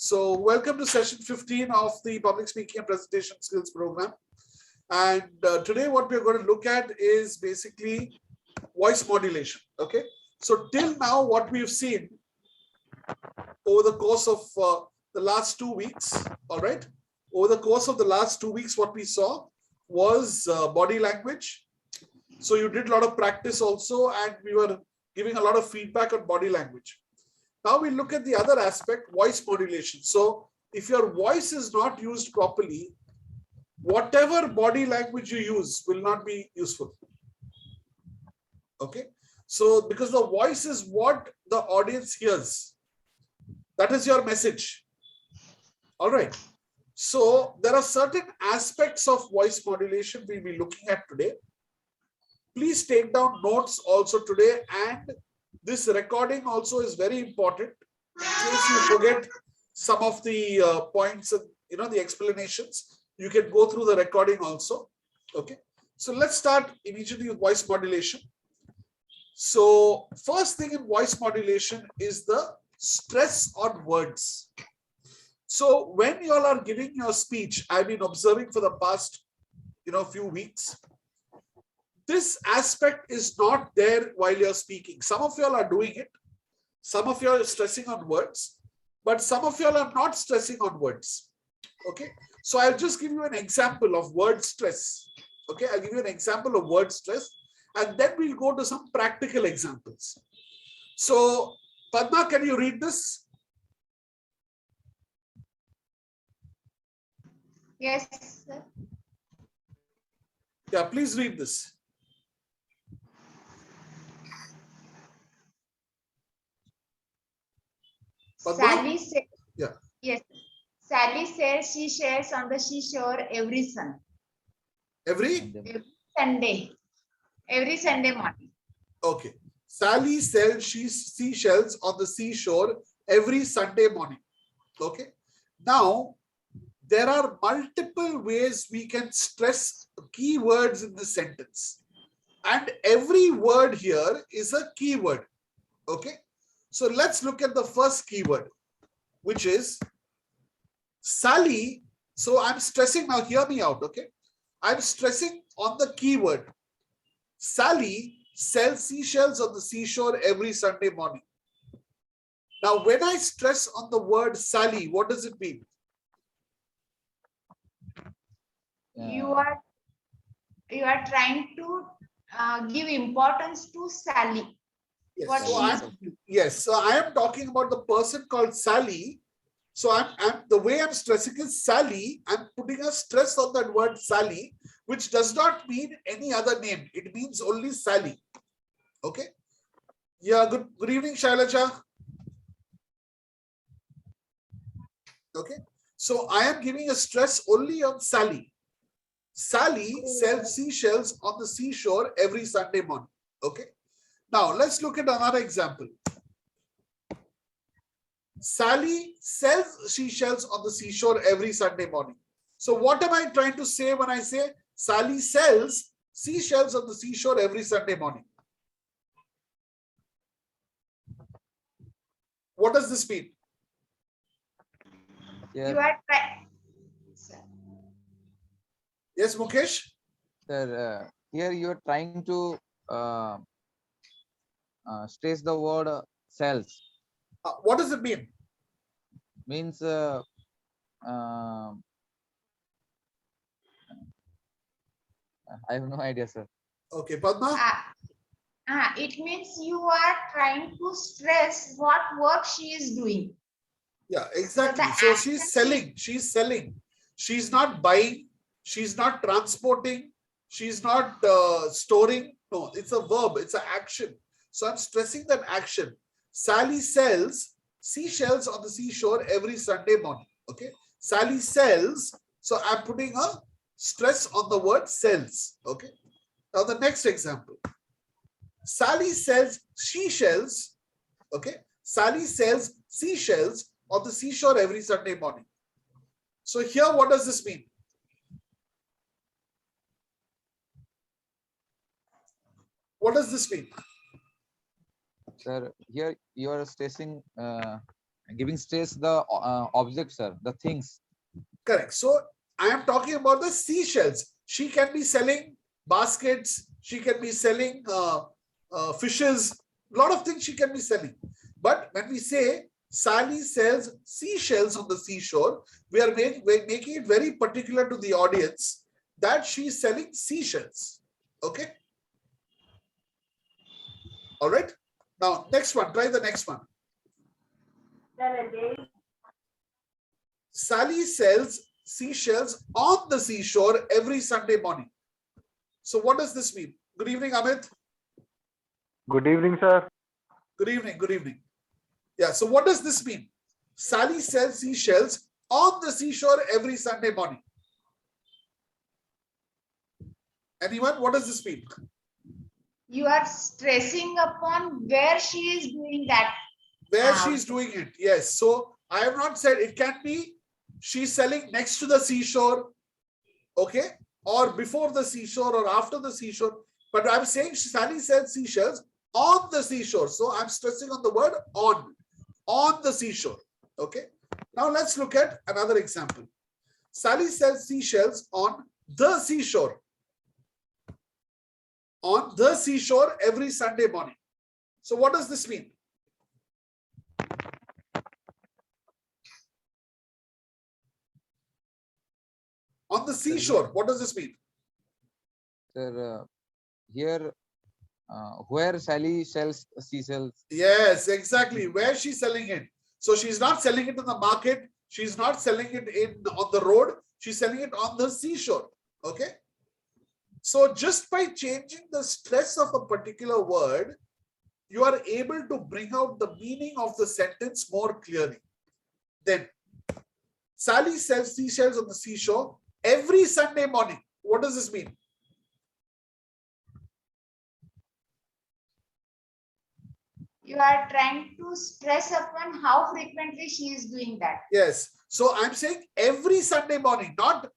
So welcome to session 15 of the Public Speaking and Presentation Skills program. And today what we're going to look at is basically voice modulation. Okay. So till now what we've seen over the course of the last 2 weeks, all right. Over the course of the last 2 weeks, what we saw was body language. So you did a lot of practice also, and we were giving a lot of feedback on body language. Now we look at the other aspect, voice modulation. So if your voice is not used properly, whatever body language you use will not be useful. Okay. So because the voice is what the audience hears. That is your message. All right. So there are certain aspects of voice modulation we'll be looking at today. Please take down notes also today, and this recording also is very important in case you forget some of the points and the explanations. You can go through the recording also. Okay. So let's start immediately with voice modulation. So first thing in voice modulation is the stress on words. So when you all are giving your speech, I've been observing for the past few weeks, this aspect is not there while you're speaking. Some of you all are doing it. Some of you are stressing on words, but some of you all are not stressing on words. Okay. So I'll just give you an example of word stress. Okay. I'll give you an example of word stress, and then we'll go to some practical examples. So Padma, can you read this? Yes, sir. Yeah, please read this. Sally said, yeah. Yes. Sally says she shares on the seashore every Sunday. Every Sunday. Every Sunday morning. Okay. Sally sells seashells on the seashore every Sunday morning. Okay. Now, there are multiple ways we can stress keywords in this sentence. And every word here is a keyword. Okay. So let's look at the first keyword, which is Sally. So I'm stressing now, hear me out. Okay. I'm stressing on the keyword. Sally sells seashells on the seashore every Sunday morning. Now, when I stress on the word Sally, what does it mean? You are trying to give importance to Sally. Yes. So I am talking about the person called Sally. So the way I'm stressing is Sally. I'm putting a stress on that word Sally, which does not mean any other name. It means only Sally. Okay. Yeah. Good evening, Shailaja. Okay. So I am giving a stress only on Sally. Sally sells seashells on the seashore every Sunday morning. Okay. Now let's look at another example. Sally sells seashells on the seashore every Sunday morning. So what am I trying to say when I say Sally sells seashells on the seashore every Sunday morning? What does this mean? Yeah. You are trying. Yes, Mukesh? Sir, here you are trying to stress the word cells. What does it mean? Means I have no idea, sir. Okay, Padma? It means you are trying to stress what work she is doing. Yeah, exactly. So she's selling. She's selling. She's not buying. She's not transporting. She's not storing. No, it's a verb. It's an action. So I'm stressing that action. Sally sells seashells on the seashore every Sunday morning. Okay. Sally sells. So I'm putting a stress on the word sells. Okay. Now the next example. Sally sells seashells. Okay. Sally sells seashells on the seashore every Sunday morning. So here, what does this mean? What does this mean? Sir, here you are stressing, giving stress the object, sir, the things. Correct. So I am talking about the seashells. She can be selling baskets. She can be selling fishes. A lot of things she can be selling. But when we say Sally sells seashells on the seashore, we are making it very particular to the audience that she's selling seashells. Okay. All right. Now, next one. Try the next one. Sally sells seashells on the seashore every Sunday morning. So what does this mean? Good evening, Amit. Good evening, sir. Good evening. Good evening. Yeah. So what does this mean? Sally sells seashells on the seashore every Sunday morning. Anyone? What does this mean? You are stressing upon where she is doing that. Where she's doing it. Yes. So I have not said it can be she's selling next to the seashore. Okay. Or before the seashore or after the seashore. But I'm saying Sally sells seashells on the seashore. So I'm stressing on the word on the seashore. Okay. Now let's look at another example. Sally sells seashells on the seashore. On the seashore every Sunday morning. So what does this mean? On the seashore, what does this mean? Sir, here, where Sally sells seashells. Yes, exactly. Where she's selling it. So she's not selling it in the market. She's not selling it on the road. She's selling it on the seashore. Okay. So just by changing the stress of a particular word, you are able to bring out the meaning of the sentence more clearly. Then, Sally sells seashells on the seashore every Sunday morning. What does this mean? You are trying to stress upon how frequently she is doing that. Yes. So I'm saying every Sunday morning, not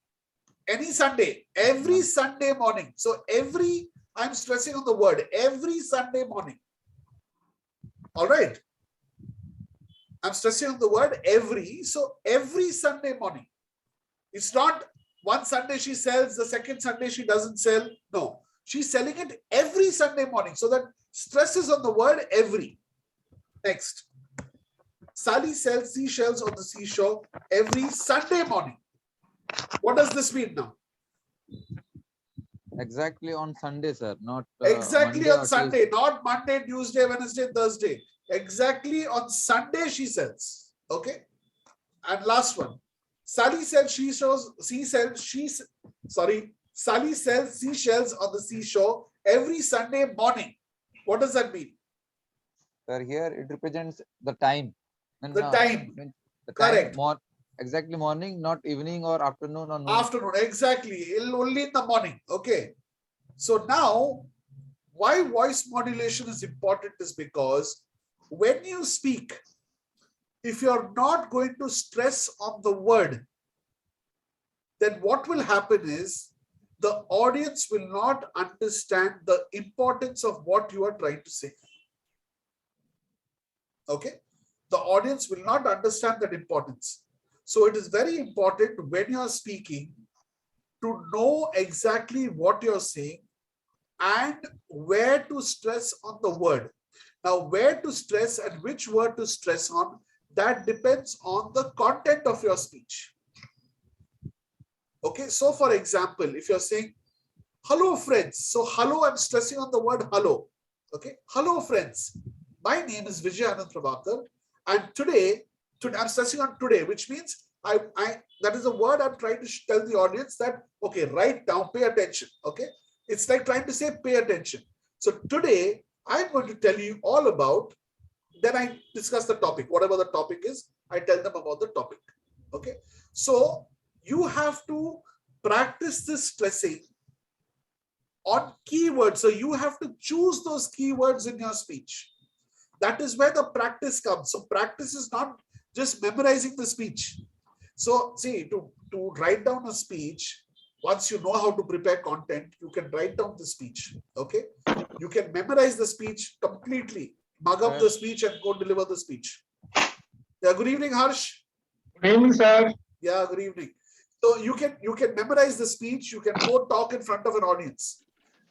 any Sunday, every Sunday morning. So I'm stressing on the word every Sunday morning. All right. I'm stressing on the word every. So every Sunday morning. It's not one Sunday she sells, the second Sunday she doesn't sell. No, she's selling it every Sunday morning. So that stress is on the word every. Next. Sally sells seashells on the seashore every Sunday morning. What does this mean now? Exactly on Sunday, sir, not Exactly Monday on or Sunday, not Monday, Tuesday, Wednesday, Thursday. Exactly on Sunday she sells. Okay. And last one. Sally sells Sally sells seashells on the seashore every Sunday morning. What does that mean? Sir, here it represents the time. And, The time. the Correct. time, exactly morning, not evening or afternoon or noon. Afternoon, exactly. Only in the morning. Okay. So now, why voice modulation is important is because when you speak, if you're not going to stress on the word, then what will happen is the audience will not understand the importance of what you are trying to say. Okay. The audience will not understand that importance. So it is very important when you are speaking to know exactly what you're saying and where to stress on the word. Now, where to stress and which word to stress on, that depends on the content of your speech. Okay, so for example, if you're saying, hello friends. So hello, I'm stressing on the word hello. Okay, hello friends. My name is Vijay Anand Prabhakar. And today I'm stressing on today, which means that is a word I'm trying to tell the audience that, okay, write down, pay attention. Okay, it's like trying to say pay attention. So today I'm going to tell you all about, then I discuss the topic, whatever the topic is, I tell them about the topic. Okay, so you have to practice this stressing on keywords. So you have to choose those keywords in your speech. That is where the practice comes. So practice is not just memorizing the speech. So see, to write down a speech, once you know how to prepare content, you can write down the speech. Okay. You can memorize the speech completely, mug up the speech and go deliver the speech. Yeah, good evening, Harsh. Good evening, sir. Yeah, good evening. So you can memorize the speech, you can go talk in front of an audience.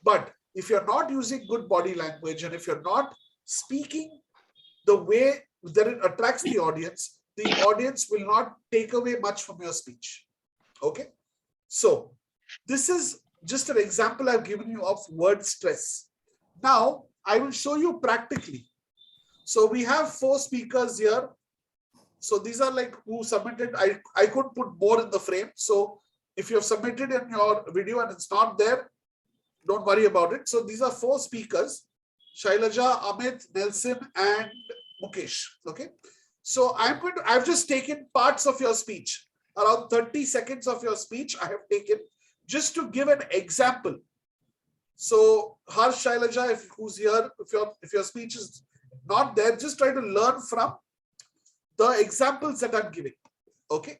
But if you're not using good body language and if you're not speaking the way that it attracts the audience will not take away much from your speech. Okay. So this is just an example I've given you of word stress. Now I will show you practically. So we have 4 speakers here. So these are like who submitted. I could put more in the frame. So if you have submitted in your video and it's not there, don't worry about it. So these are 4 speakers: Shailaja, Amit, Nelson, and Mukesh. Okay. So I've just taken parts of your speech, around 30 seconds of your speech I have taken just to give an example. So Harsh, Shailaja, who's here, if your speech is not there, just try to learn from the examples that I'm giving. Okay.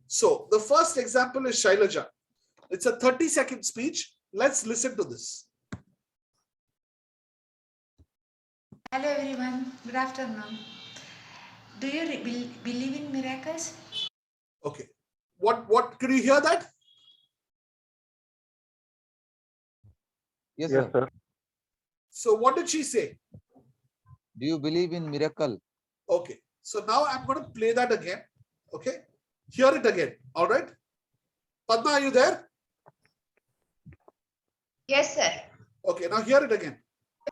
So the first example is Shailaja. It's a 30-second speech. Let's listen to this. Hello everyone, good afternoon. Do you believe in miracles? Okay. What could you hear that? Yes, Yes, sir. sir. So what did she say? Do you believe in miracle? Okay. So now I'm going to play that again. Okay. Hear it again. All right. Padma, are you there? Yes, sir. Okay. Now hear it again.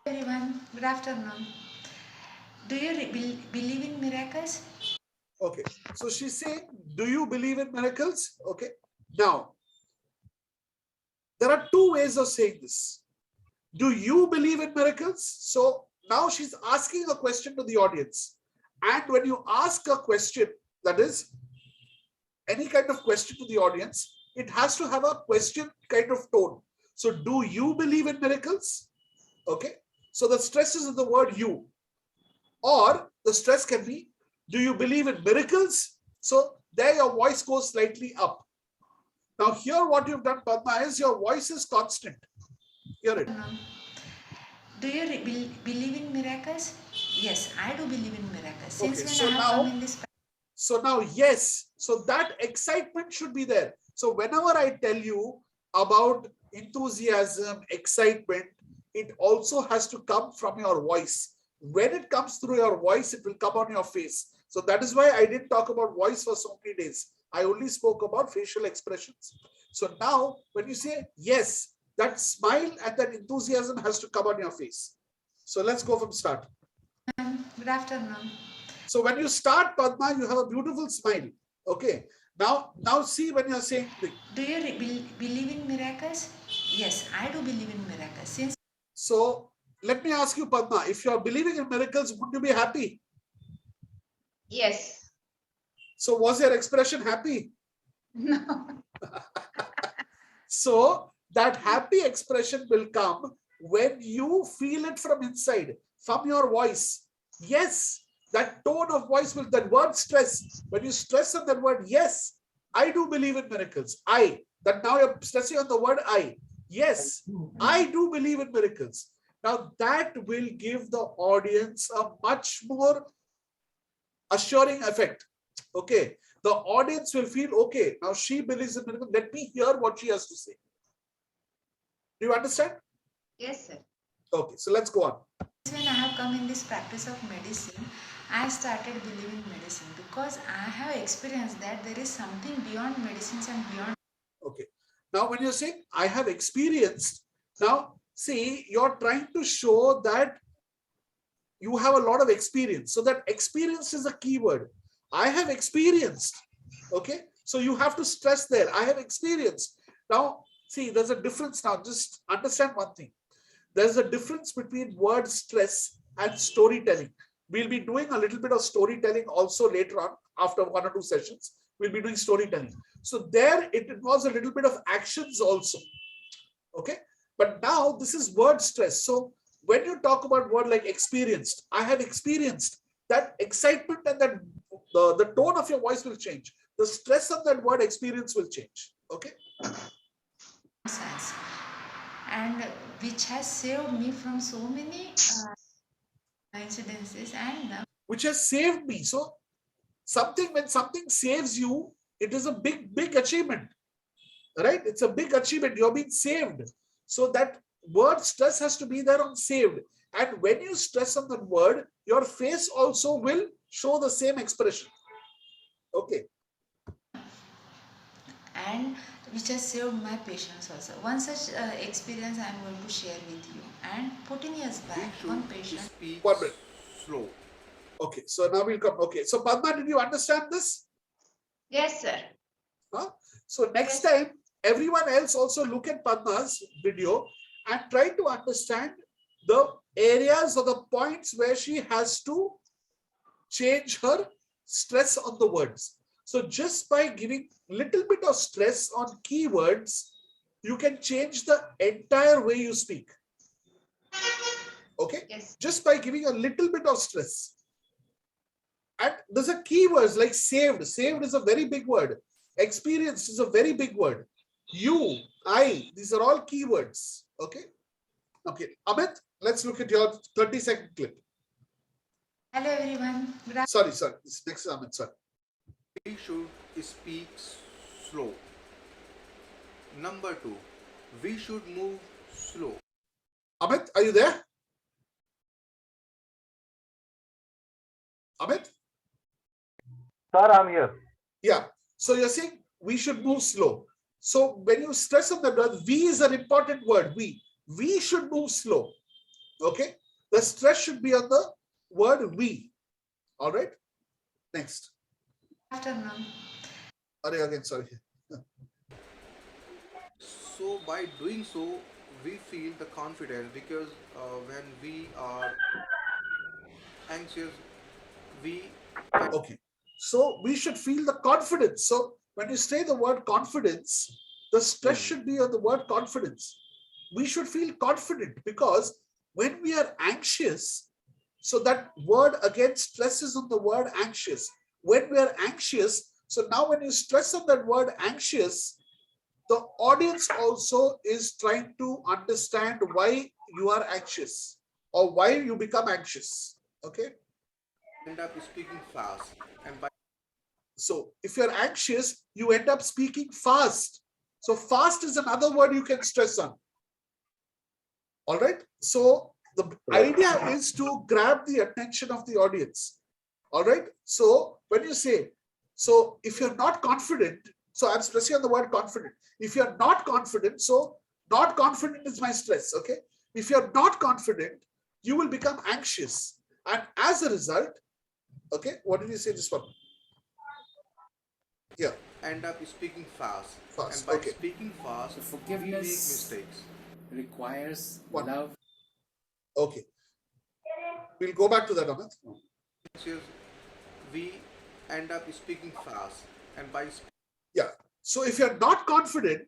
Everyone, good afternoon. Do you believe in miracles? Okay. So she's saying, do you believe in miracles? Okay. Now, there are 2 ways of saying this. Do you believe in miracles? So now she's asking a question to the audience. And when you ask a question, that is any kind of question to the audience, it has to have a question kind of tone. So do you believe in miracles? Okay. So the stress is in the word you. Or the stress can be, do you believe in miracles? So there your voice goes slightly up. Now here what you've done, Padma, is your voice is constant. Hear it. Do you believe in miracles? Yes, I do believe in miracles. Since Okay, when so I have now- come in this So now, yes, so that excitement should be there. So whenever I tell you about enthusiasm, excitement, it also has to come from your voice. When it comes through your voice, it will come on your face. So that is why I didn't talk about voice for so many days. I only spoke about facial expressions. So now when you say yes, that smile and that enthusiasm has to come on your face. So let's go from start. good afternoon. So when you start, Padma, you have a beautiful smile. Okay. Now see when you're saying, Do you believe in miracles? Yes, I do believe in miracles. Since so let me ask you, Padma, if you're believing in miracles, would you be happy? Yes. So was your expression happy? No. So that happy expression will come when you feel it from inside, from your voice. Yes, that tone of voice will, that word stress, when you stress on that word, yes, I do believe in miracles. That now you're stressing on the word I. Yes, I do believe in miracles. Now that will give the audience a much more assuring effect. Okay. The audience will feel, okay, now she believes in miracles. Let me hear what she has to say. Do you understand? Yes, sir. Okay, so let's go on. when I have come in this practice of medicine, I started believing medicine because I have experienced that there is something beyond medicines and beyond. Okay. Now, when you're saying I have experienced, now see, you're trying to show that you have a lot of experience. So that experience is a key word. I have experienced. Okay. So you have to stress there. I have experienced. Now, see, there's a difference now. Just understand one thing. There's a difference between word stress and storytelling. We'll be doing a little bit of storytelling also later on after 1 or 2 sessions. We'll be doing storytelling. So there it involves a little bit of actions also. Okay. But now this is word stress. So when you talk about word like experienced, I have experienced, that excitement and that the tone of your voice will change. The stress of that word experience will change. Okay. Science, and which has saved me from so many incidences and Which has saved me. So when something saves you, it is a big achievement, right? It's a big achievement. You're being saved. So that word stress has to be there on saved. And when you stress on the word, your face also will show the same expression. Okay. And which has saved my patience also. One such experience I am going to share with you. And 14 years We back, should one patient. speak 1 minute. slow. Okay. So now we'll come. Okay. So Padma, did you understand this? Yes, sir. Huh? So next Yes. time, everyone else also look at Padma's video and try to understand the areas or the points where she has to change her stress on the words. So just by giving little bit of stress on keywords, you can change the entire way you speak. Okay? Yes. Just by giving a little bit of stress. And there's a keywords like saved. Saved is a very big word. Experienced is a very big word. You, I, these are all keywords. Okay? Okay. Amit, let's look at your 30-second clip. Hello everyone. Good Sorry. This next is Amit, sorry. We should speak slow. Number 2, we should move slow. Amit, are you there? Amit? Sir, I'm here. Yeah. So you're saying we should move slow. So when you stress on the word, we is an important word. We should move slow. Okay. The stress should be on the word we. All right. Next. afternoon. Again, sorry. So by doing so, we feel the confidence, because when we are anxious, we Okay. So we should feel the confidence. So when you say the word confidence, the stress should be on the word confidence. We should feel confident, because when we are anxious, so that word again stresses on the word anxious. When we are anxious, so now when you stress on that word anxious, the audience also is trying to understand why you are anxious or why you become anxious. Okay. end up speaking fast, and by So if you're anxious, you end up speaking fast. So fast is another word you can stress on. All right. So the idea is to grab the attention of the audience. All right. So when you say, so if you're not confident, so I'm stressing on the word confident. If you're not confident, so not confident is my stress. Okay. If you're not confident, you will become anxious. And as a result, okay, what did you say this one? Yeah. end up speaking fast. Fast, And by okay. speaking fast, we make Forgiveness mistakes. requires One. love. Okay. We'll go back to that, Amit. Anxious, we end up speaking fast, and by Yeah. So if you're not confident,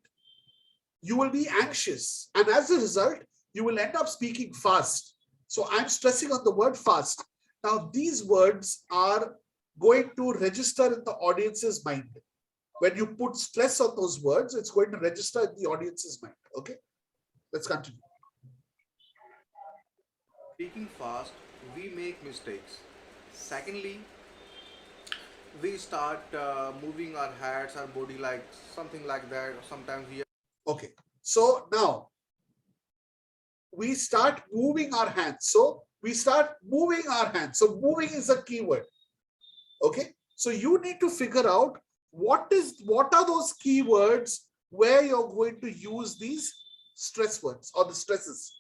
you will be anxious. And as a result, you will end up speaking fast. So I'm stressing on the word fast. Now, these words are going to register in the audience's mind. When you put stress on those words, it's going to register in the audience's mind. Okay. Let's continue. speaking fast, we make mistakes. Secondly, we start moving our heads, our body, like something like that. Sometimes we Okay. So now we start moving our hands. So we start moving our hands. So moving is a keyword. Okay. So you need to figure out what are those keywords where you're going to use these stress words or the stresses.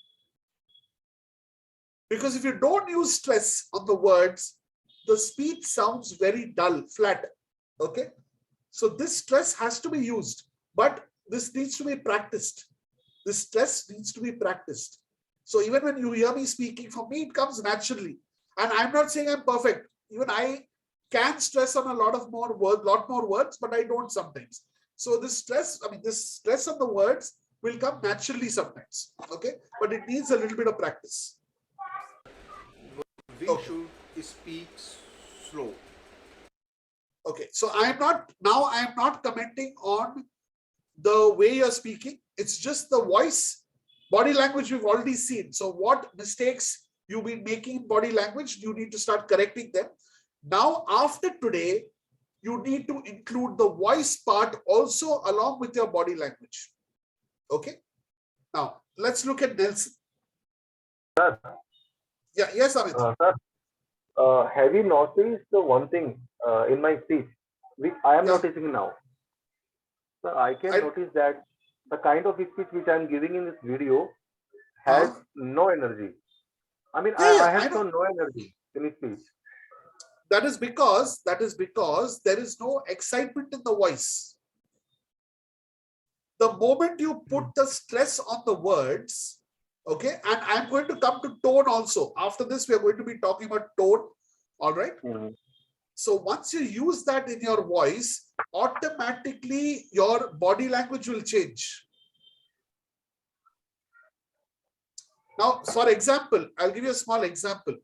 Because if you don't use stress on the words, the speech sounds very dull, flat. Okay. So this stress has to be used, but this needs to be practiced. This stress needs to be practiced. So even when you hear me speaking, for me, it comes naturally. And I'm not saying I'm perfect. Even I can stress on a lot more words, but I don't sometimes. So this stress on the words will come naturally sometimes. Okay. But it needs a little bit of practice. we Okay. should speak slow. Okay. So I am not commenting on the way you're speaking. It's just the voice, body language we've already seen. So what mistakes you've been making in body language, you need to start correcting them. Now, after today, you need to include the voice part also along with your body language. Okay. Now, let's look at Nelson. Sir, Yeah, yes, Amit. sir, have you noticed the one thing in my speech, which I am Yeah. noticing now? Sir, I can I- notice that the kind of speech which I am giving in this video has no energy. I mean, Yeah, I I have know. shown no energy in his speech. That is because there is no excitement in the voice. The moment you put the stress on the words, okay, and I'm going to come to tone also. After this, we are going to be talking about tone. All right. Mhm. So once you use that in your voice, automatically your body language will change. Now, for example, I'll give you a small example.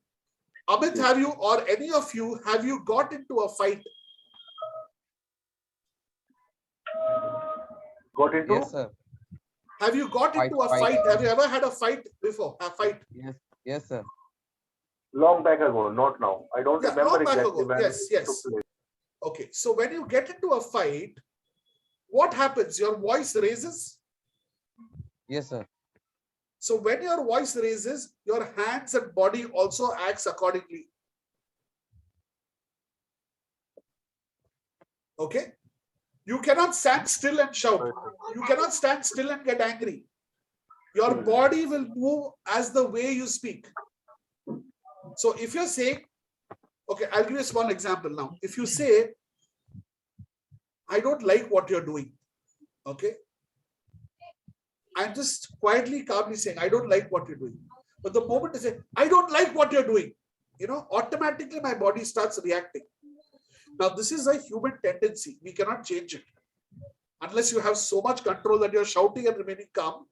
Amit, have you or any of you, have you got into a fight? Got into? Yes, sir. Have you got Fight, into a fight. fight? Have you ever had a fight before? A fight? Yes, yes, sir. Long back ago, not now. I don't Yeah, remember long back exactly ago. when Yes, it took yes. place. Okay, so when you get into a fight, what happens? Your voice raises. Yes, sir. So when your voice raises, your hands and body also acts accordingly. Okay? You cannot stand still and shout. You cannot stand still and get angry. Your body will move as the way you speak. So if you're saying, okay, I'll give you a small example now. If you say, I don't like what you're doing, okay? I'm just quietly, calmly saying, I don't like what you're doing. But the moment I say, I don't like what you're doing, automatically my body starts reacting. Now, this is a human tendency. We cannot change it. Unless you have so much control that you're shouting and remaining calm,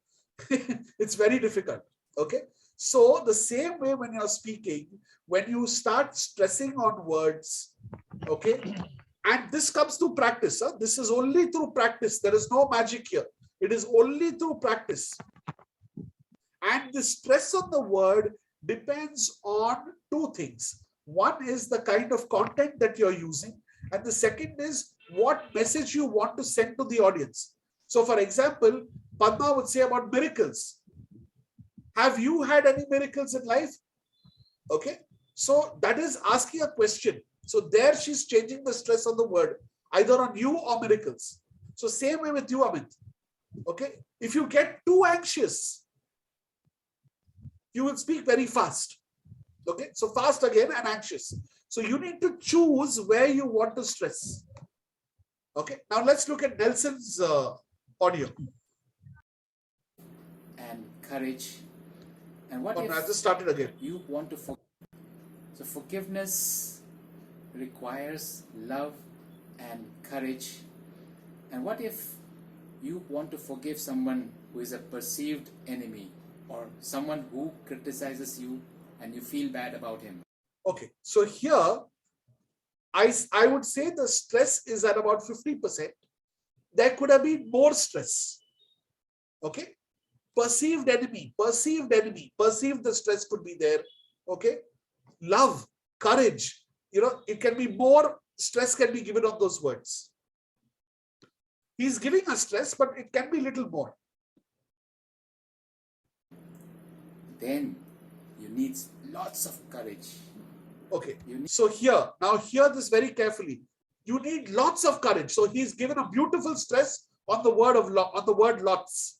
it's very difficult. Okay. So the same way when you're speaking, when you start stressing on words, okay, and this comes through practice. Huh? This is only through practice. There is no magic here. It is only through practice. And the stress on the word depends on two things. One is the kind of content that you're using, and the second is what message you want to send to the audience. So, for example, Padma would say about miracles. Have you had any miracles in life? Okay. So, that is asking a question. So, there she's changing the stress on the word, either on you or miracles. So, same way with you, Amit. Okay. If you get too anxious, you will speak very fast. Okay. So, fast again and anxious. So, you need to choose where you want to stress. Okay. Now, let's look at Nelson's audio. And courage. And what I if just started again. you want to forgive? So forgiveness requires love and courage. And what if you want to forgive someone who is a perceived enemy or someone who criticizes you and you feel bad about him? Okay. So here, I would say the stress is at about 50%. There could have been more stress. Okay. Perceived enemy, perceived the stress could be there. Okay. Love, courage, it can be more stress can be given on those words. He's giving us stress, but it can be little more. Then you need lots of courage. Okay. So here, now hear this very carefully. You need lots of courage. So he's given a beautiful stress on the word lots.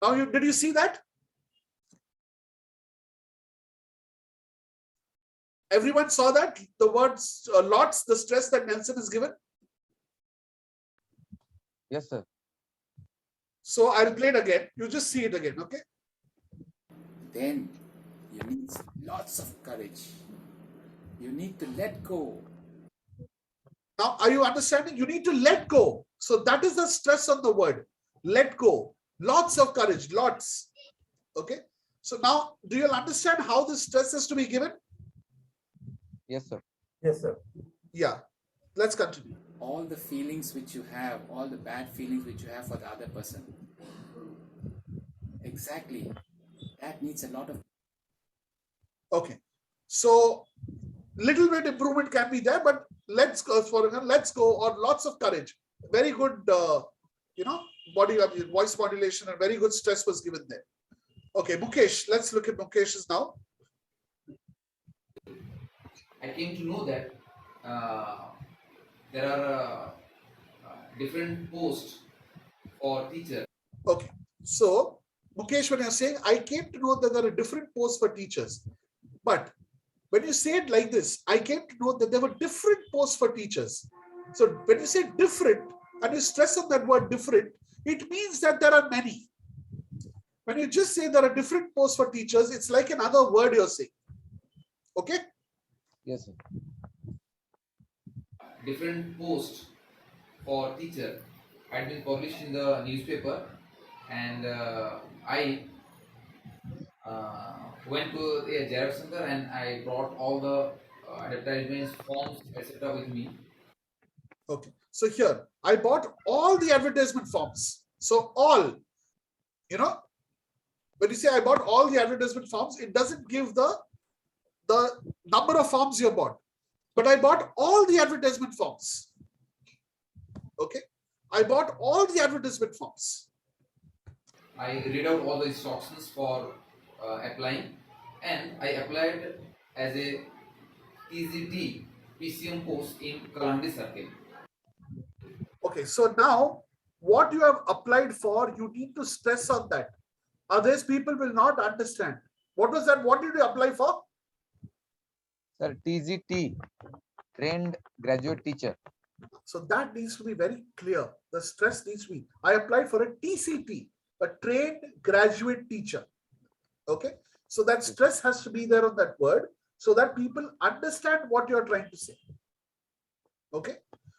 Now, did you see that? Everyone saw that? The words lots, the stress that Nelson is given? Yes, sir. So I'll play it again. You just see it again, okay? Then you need lots of courage. You need to let go. Now, are you understanding? You need to let go. So that is the stress on the word. Let go. Lots of courage, lots. Okay. So now, do you understand how this stress is to be given? Yes, sir. Yes, sir. Yeah. Let's continue. All the feelings which you have, all the bad feelings which you have for the other person. Exactly. That needs a lot of. Okay. So Little bit improvement can be there, but let's go or lots of courage. Very good, voice modulation and very good stress was given there. Okay, Mukesh, let's look at Mukesh's now. I came to know that there are different posts for teachers. Okay, so Mukesh, when you're saying, I came to know that there are different posts for teachers, but when you say it like this, I came to know that there were different posts for teachers. So when you say different and you stress on that word different, it means that there are many. When you just say there are different posts for teachers, it's like another word you're saying. Okay? Yes, sir. Different posts for teacher had been published in the newspaper, and I went to a Xerox center and I brought all the advertisements, forms, etc. with me. Okay. So here, I bought all the advertisement forms. So all, when you say I bought all the advertisement forms, it doesn't give the number of forms you bought. But I bought all the advertisement forms. Okay. I bought all the advertisement forms. I read out all the instructions for applying, and I applied as a TZT PCM post in Kalahandi Circle. Okay, so now what you have applied for, you need to stress on that. Otherwise, people will not understand. What was that? What did you apply for? Sir, TGT, trained graduate teacher. So that needs to be very clear. The stress needs to be. I applied for a TCT, a trained graduate teacher. Okay, so that stress has to be there on that word so that people understand what you're trying to say. Okay,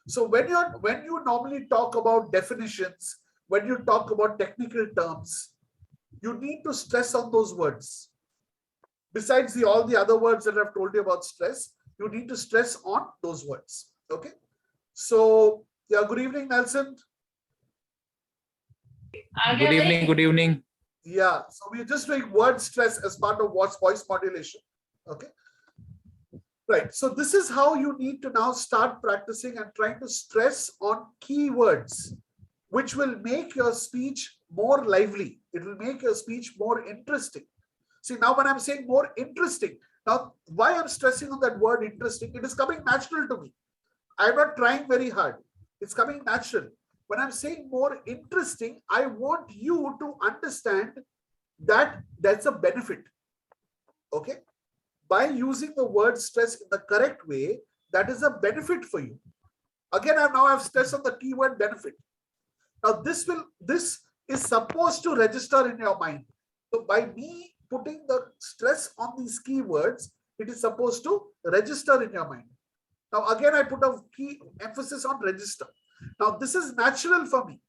so when you normally talk about definitions, when you talk about technical terms, you need to stress on those words. Besides all the other words that I've told you about stress, you need to stress on those words. Okay, so yeah, good evening, Nelson. Good evening. Good evening. Yeah, so we're just doing word stress as part of what's voice modulation. Okay, right. So this is how you need to now start practicing and trying to stress on keywords, which will make your speech more lively. It will make your speech more interesting. See, now when I'm saying more interesting, now why I'm stressing on that word interesting, it is coming natural to me. I'm not trying very hard. It's coming natural. When I'm saying more interesting, I want you to understand that that's a benefit. Okay? By using the word stress in the correct way, that is a benefit for you. Again, I've stressed on the keyword benefit. Now, this is supposed to register in your mind. So by me putting the stress on these keywords, it is supposed to register in your mind. Now, again, I put a key emphasis on register. Now, this is natural for me,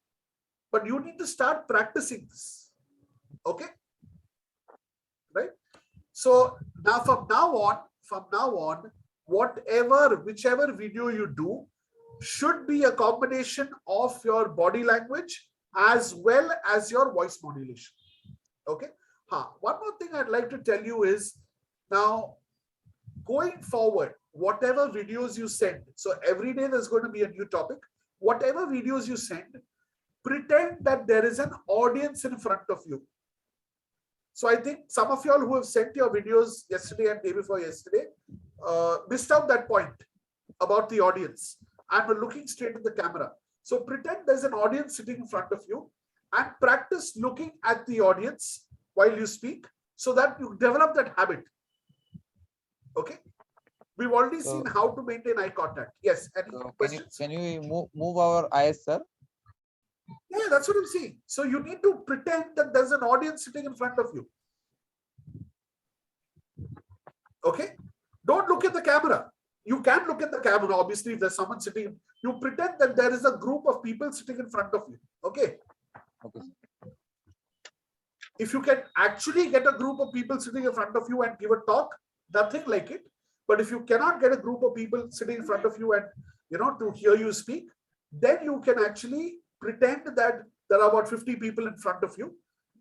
but you need to start practicing this. Okay? Right? So now from now on, whichever video you do should be a combination of your body language as well as your voice modulation. Okay? One more thing I'd like to tell you is now going forward, whatever videos you send, so every day there's going to be a new topic. Whatever videos you send, pretend that there is an audience in front of you. So I think some of y'all who have sent your videos yesterday and day before yesterday missed out that point about the audience and were looking straight at the camera. So pretend there's an audience sitting in front of you and practice looking at the audience while you speak so that you develop that habit. Okay? We've already seen how to maintain eye contact. Yes. Any questions? Can you move our eyes, sir? Yeah, that's what I'm saying. So you need to pretend that there's an audience sitting in front of you. Okay? Don't look at the camera. You can look at the camera, obviously, if there's someone sitting. You pretend that there is a group of people sitting in front of you. Okay? Okay. If you can actually get a group of people sitting in front of you and give a talk, nothing like it. But if you cannot get a group of people sitting in front of you and, to hear you speak, then you can actually pretend that there are about 50 people in front of you.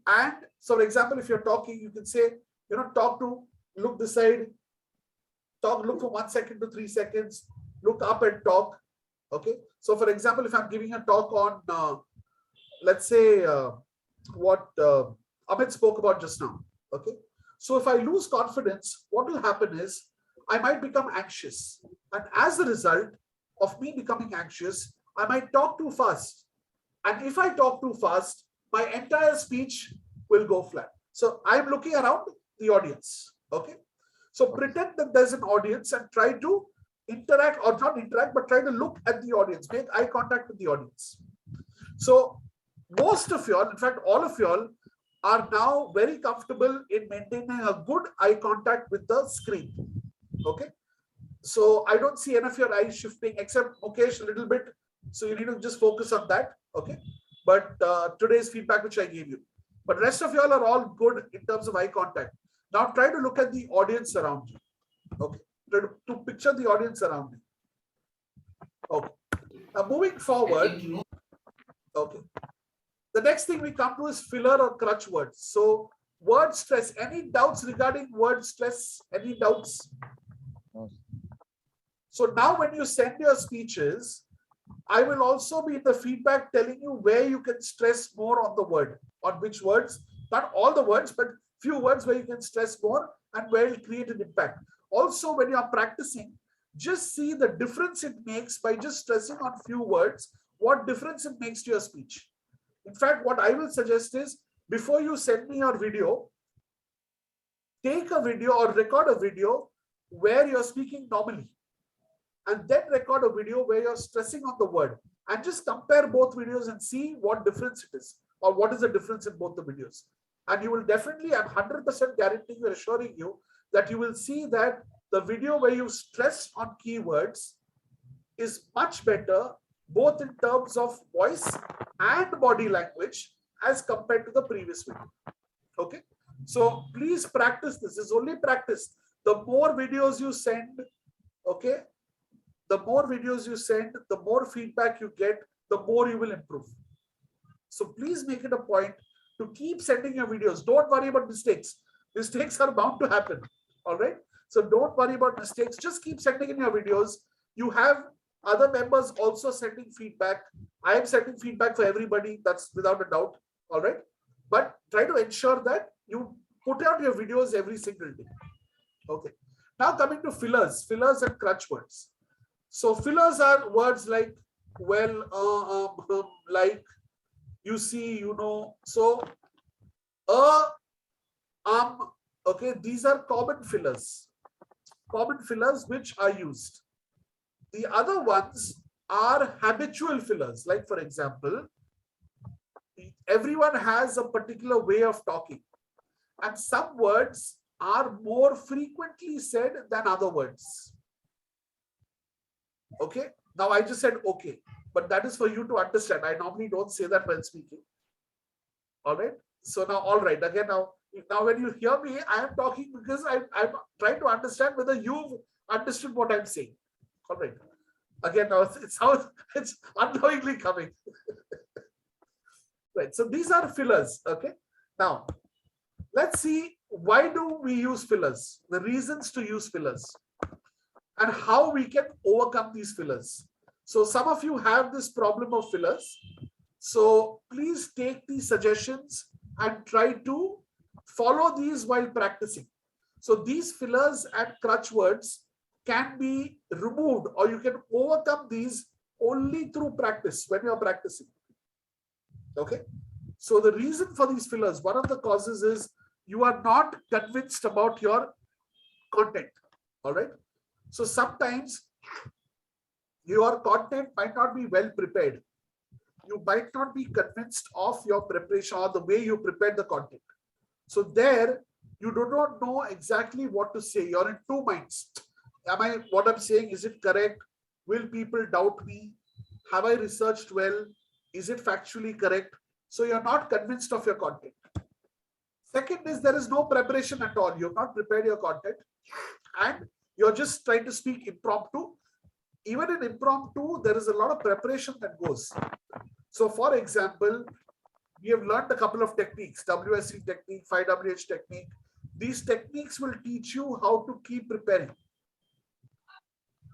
And so, for example, if you're talking, you can say, look this side, talk, look for 1 second to 3 seconds, look up and talk. Okay. So for example, if I'm giving a talk on, let's say what Amit spoke about just now. Okay. So if I lose confidence, what will happen is I might become anxious. And as a result of me becoming anxious, I might talk too fast. And if I talk too fast, my entire speech will go flat. So I'm looking around the audience. Okay. So pretend that there's an audience and try to interact, or not interact, but try to look at the audience, make eye contact with the audience. So most of y'all, in fact, all of y'all are now very comfortable in maintaining a good eye contact with the screen. Okay. So I don't see any of your eyes shifting except Mukesh a little bit. So you need to just focus on that. Okay. But today's feedback which I gave you. But rest of y'all are all good in terms of eye contact. Now try to look at the audience around you. Okay. Try to picture the audience around you. Okay. Now moving forward. Okay. The next thing we come to is filler or crutch words. So word stress. Any doubts regarding word stress? Any doubts? No. So now when you send your speeches, I will also be in the feedback telling you where you can stress more on the word, on which words, not all the words, but few words where you can stress more and where it will create an impact. Also, when you are practicing, just see the difference it makes by just stressing on few words, what difference it makes to your speech. In fact, what I will suggest is before you send me your video, take a video or record a video where you're speaking normally, and then record a video where you're stressing on the word, and just compare both videos and see what difference it is, or what is the difference in both the videos. And you will definitely, I'm 100% guaranteeing you, assuring you that you will see that the video where you stress on keywords is much better, both in terms of voice and body language as compared to the previous video. Okay. So please practice this. This is only practice. The more videos you send, okay, the more videos you send, the more feedback you get, the more you will improve. So please make it a point to keep sending your videos. Don't worry about mistakes. Mistakes are bound to happen. All right. So don't worry about mistakes. Just keep sending in your videos. You have other members also sending feedback. I am sending feedback for everybody. That's without a doubt. All right. But try to ensure that you put out your videos every single day. Okay. Now coming to fillers and crutch words. So fillers are words like, well, like, you see, you know. So, okay, these are common fillers which are used. The other ones are habitual fillers. Like, for example, everyone has a particular way of talking, and some words are more frequently said than other words. Okay. Now I just said okay, but that is for you to understand. I normally don't say that when speaking. All right. So now, all right. Again, now when you hear me, I am talking because I'm trying to understand whether you've understood what I'm saying. All right. Again, now it's unknowingly coming. Right. So these are fillers. Okay. Now let's see, why do we use fillers? The reasons to use fillers, and how we can overcome these fillers. So some of you have this problem of fillers. So please take these suggestions and try to follow these while practicing. So these fillers and crutch words can be removed, or you can overcome these only through practice when you are practicing. Okay. So the reason for these fillers, one of the causes is you are not convinced about your content. All right. So sometimes your content might not be well prepared. You might not be convinced of your preparation or the way you prepared the content. So there, you do not know exactly what to say. You're in two minds. What I'm saying, is it correct? Will people doubt me? Have I researched well? Is it factually correct? So you're not convinced of your content. Second is, there is no preparation at all. You've not prepared your content, and you're just trying to speak impromptu. Even in impromptu, there is a lot of preparation that goes. So for example, we have learned a couple of techniques, WSC technique, 5WH technique. These techniques will teach you how to keep preparing.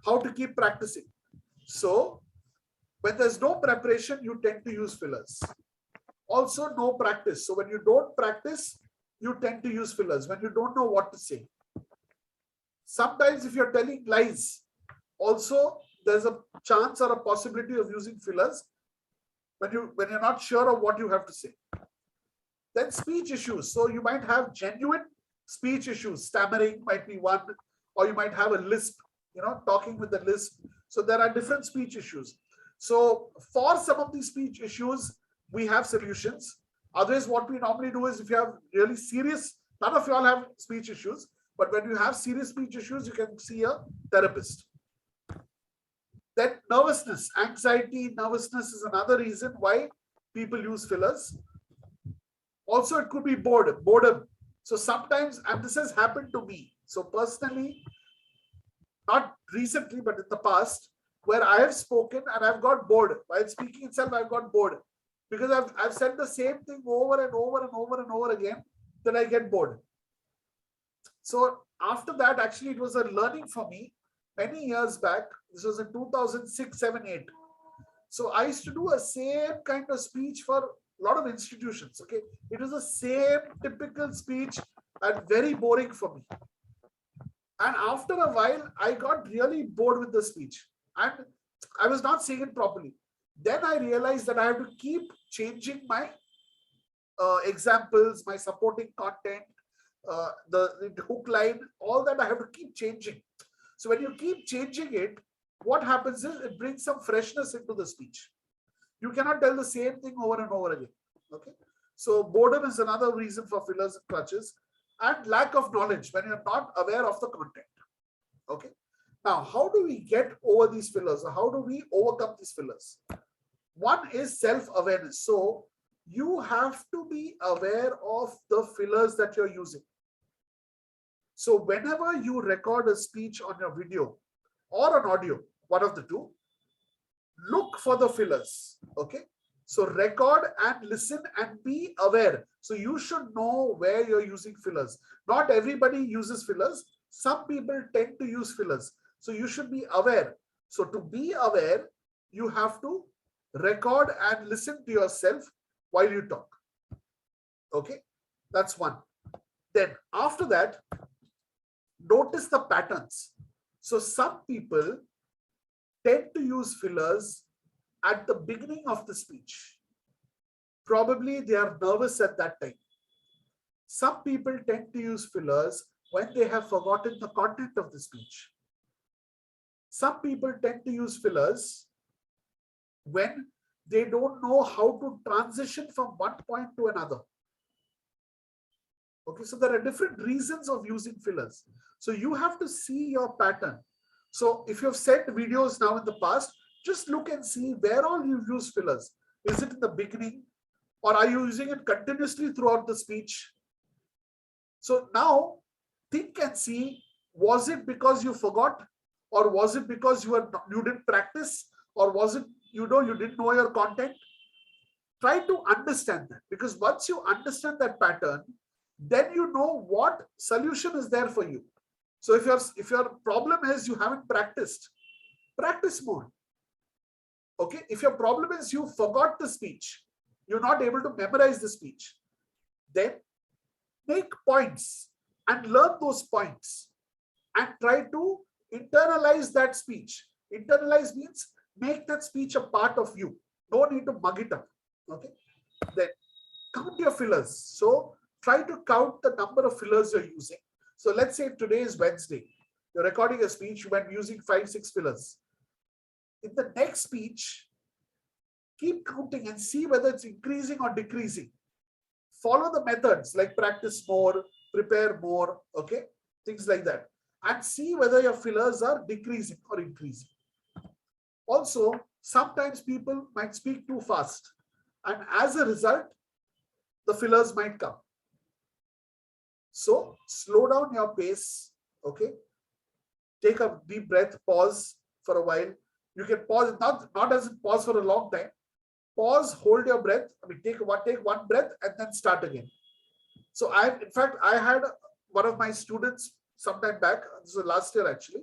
how to keep practicing. So when there's no preparation, you tend to use fillers. Also, no practice. So when you don't practice, you tend to use fillers when you don't know what to say. Sometimes if you're telling lies, also there's a chance or a possibility of using fillers when you're not sure of what you have to say. Then speech issues. So you might have genuine speech issues. Stammering might be one, or you might have a lisp, talking with a lisp. So there are different speech issues. So for some of these speech issues, we have solutions. Otherwise, what we normally do is if you have really serious, none of you all have speech issues, but when you have serious speech issues, you can see a therapist. Then nervousness, anxiety, nervousness is another reason why people use fillers. Also, it could be boredom. So sometimes, and this has happened to me. So personally, not recently, but in the past, where I have spoken and I've got bored. While speaking itself, I've got bored. Because I've said the same thing over and over and over and over again, then I get bored. So after that, actually, it was a learning for me many years back. This was in 2006, 7, 8. So I used to do a same kind of speech for a lot of institutions. Okay, it was the same typical speech and very boring for me. And after a while, I got really bored with the speech and I was not saying it properly. Then I realized that I have to keep changing my examples, my supporting content, the hook line, all that I have to keep changing. So when you keep changing it, what happens is it brings some freshness into the speech. You cannot tell the same thing over and over again. Okay. So boredom is another reason for fillers and crutches, and lack of knowledge when you're not aware of the content. Okay. Now, how do we get over these fillers? How do we overcome these fillers? One is self-awareness. So you have to be aware of the fillers that you're using. So whenever you record a speech on your video or an audio, one of the two, look for the fillers. Okay. So record and listen and be aware. So you should know where you're using fillers. Not everybody uses fillers. Some people tend to use fillers. So you should be aware. So to be aware, you have to record and listen to yourself while you talk. Okay, that's one. Then after that, notice the patterns. So some people tend to use fillers at the beginning of the speech. Probably they are nervous at that time. Some people tend to use fillers when they have forgotten the content of the speech. Some people tend to use fillers when they don't know how to transition from one point to another. Okay, so there are different reasons of using fillers. So you have to see your pattern. So if you've sent videos now in the past, just look and see where all you've used fillers. Is it in the beginning, or are you using it continuously throughout the speech? So now think and see, was it because you forgot, or was it because you didn't practice, or was it you didn't know your content? Try to understand that, because once you understand that pattern, then you know what solution is there for you. So if your problem is you haven't practiced, practice more. Okay, if your problem is you forgot the speech, you're not able to memorize the speech, then make points and learn those points and try to internalize that speech. Internalize means make that speech a part of you. No need to mug it up. Okay, then count your fillers. So try to count the number of fillers you're using. So let's say today is Wednesday. You're recording a speech when using 5-6 fillers. In the next speech, keep counting and see whether it's increasing or decreasing. Follow the methods like practice more, prepare more, okay, things like that, and see whether your fillers are decreasing or increasing. Also, sometimes people might speak too fast, and as a result, the fillers might come. So slow down your pace, okay? Take a deep breath, pause for a while. You can pause, not as in pause for a long time. Pause, hold your breath. I mean, take one breath and then start again. So in fact, I had one of my students sometime back, this was last year actually.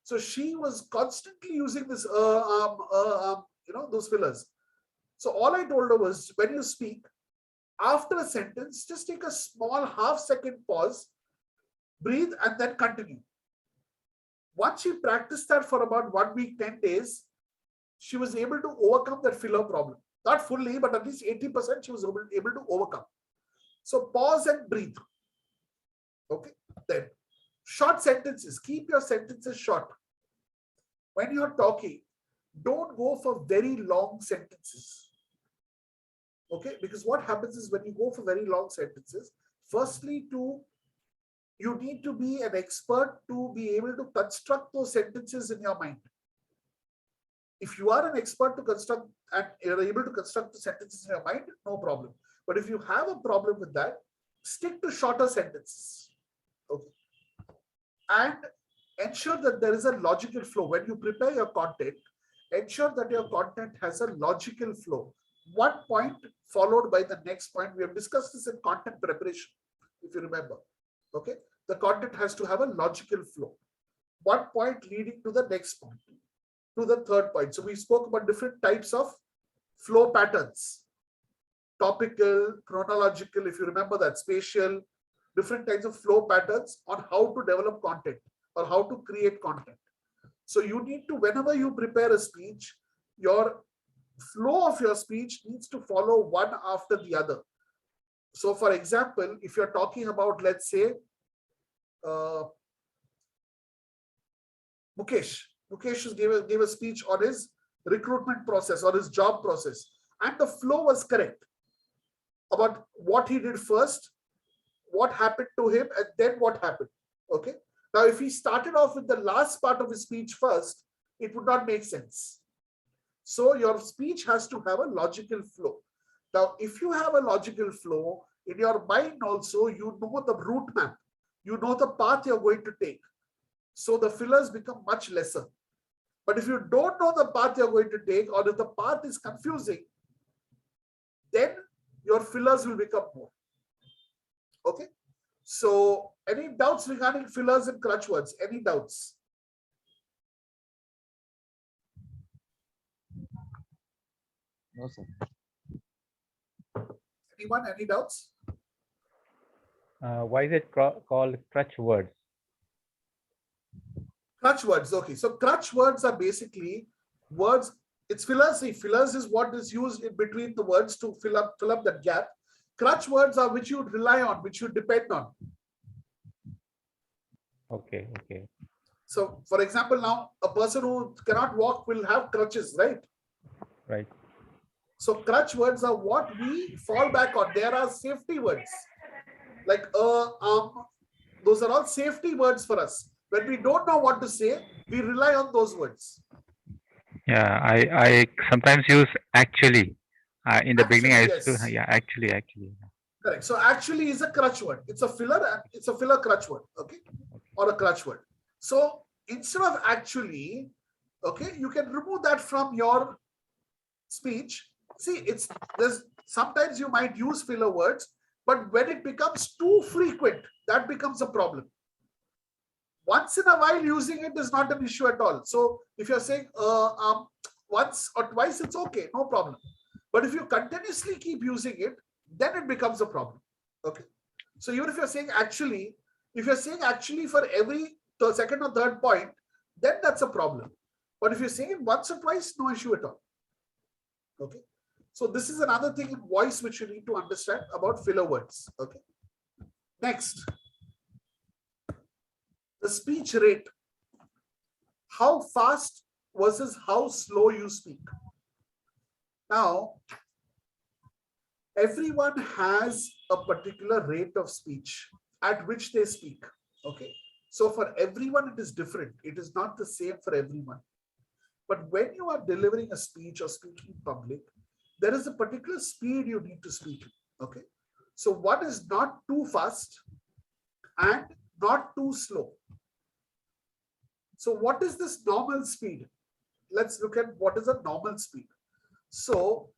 So she was constantly using this, those fillers. So all I told her was, when you speak, after a sentence, just take a small half-second pause, breathe, and then continue. Once she practiced that for about 1 week, 10 days, she was able to overcome that filler problem. Not fully, but at least 80% she was able to overcome. So pause and breathe. Okay, then short sentences. Keep your sentences short. When you're talking, don't go for very long sentences. Okay, because what happens is when you go for very long sentences, firstly, you need to be an expert to be able to construct those sentences in your mind. If you are an expert to construct and you're able to construct the sentences in your mind, no problem. But if you have a problem with that, stick to shorter sentences. Okay. And ensure that there is a logical flow. When you prepare your content, ensure that your content has a logical flow. One point followed by the next point. We have discussed this in content preparation, if you remember. Okay. The content has to have a logical flow. One point leading to the next point, to the third point. So we spoke about different types of flow patterns. Topical, chronological, if you remember that, spatial, different kinds of flow patterns on how to develop content or how to create content. So you need to, whenever you prepare a speech, your flow of your speech needs to follow one after the other. So for example, if you're talking about, let's say, Mukesh gave a speech on his recruitment process or his job process, and the flow was correct about what he did first, what happened to him, and then what happened. Okay. Now, if he started off with the last part of his speech first, it would not make sense. So your speech has to have a logical flow. Now, if you have a logical flow, in your mind also, you know the route map, you know the path you're going to take. So the fillers become much lesser. But if you don't know the path you're going to take, or if the path is confusing, then your fillers will become more. Okay. So any doubts regarding fillers and crutch words? Any doubts? No, sir. Anyone? Any doubts? Why is it called crutch words? Crutch words. Okay. So crutch words are basically words. It's fillers. See, fillers is what is used in between the words to fill up that gap. Crutch words are which you rely on, which you depend on. Okay, okay. So, for example, now a person who cannot walk will have crutches, right? Right. So, crutch words are what we fall back on. There are safety words like those are all safety words for us. When we don't know what to say, we rely on those words. Yeah, I sometimes use actually. In the beginning, I used Yes. to, yeah, actually. Correct. So actually is a crutch word. It's a filler. It's a filler crutch word. Okay. Or a crutch word. So instead of actually, okay, you can remove that from your speech. See, there's sometimes you might use filler words, but when it becomes too frequent, that becomes a problem. Once in a while using it is not an issue at all. So if you're saying once or twice, it's okay, no problem. But if you continuously keep using it, then it becomes a problem. Okay. So even if you're saying actually, if you're saying actually for every second or third point, then that's a problem. But if you're saying it once or twice, no issue at all. Okay. So this is another thing in voice which you need to understand about filler words. Okay. Next, the speech rate. How fast versus how slow you speak. Now, everyone has a particular rate of speech at which they speak. Okay. So for everyone, it is different. It is not the same for everyone. But when you are delivering a speech or speaking in public, there is a particular speed you need to speak. Okay. So one is not too fast and not too slow. So what is this normal speed? Let's look at what is a normal speed. So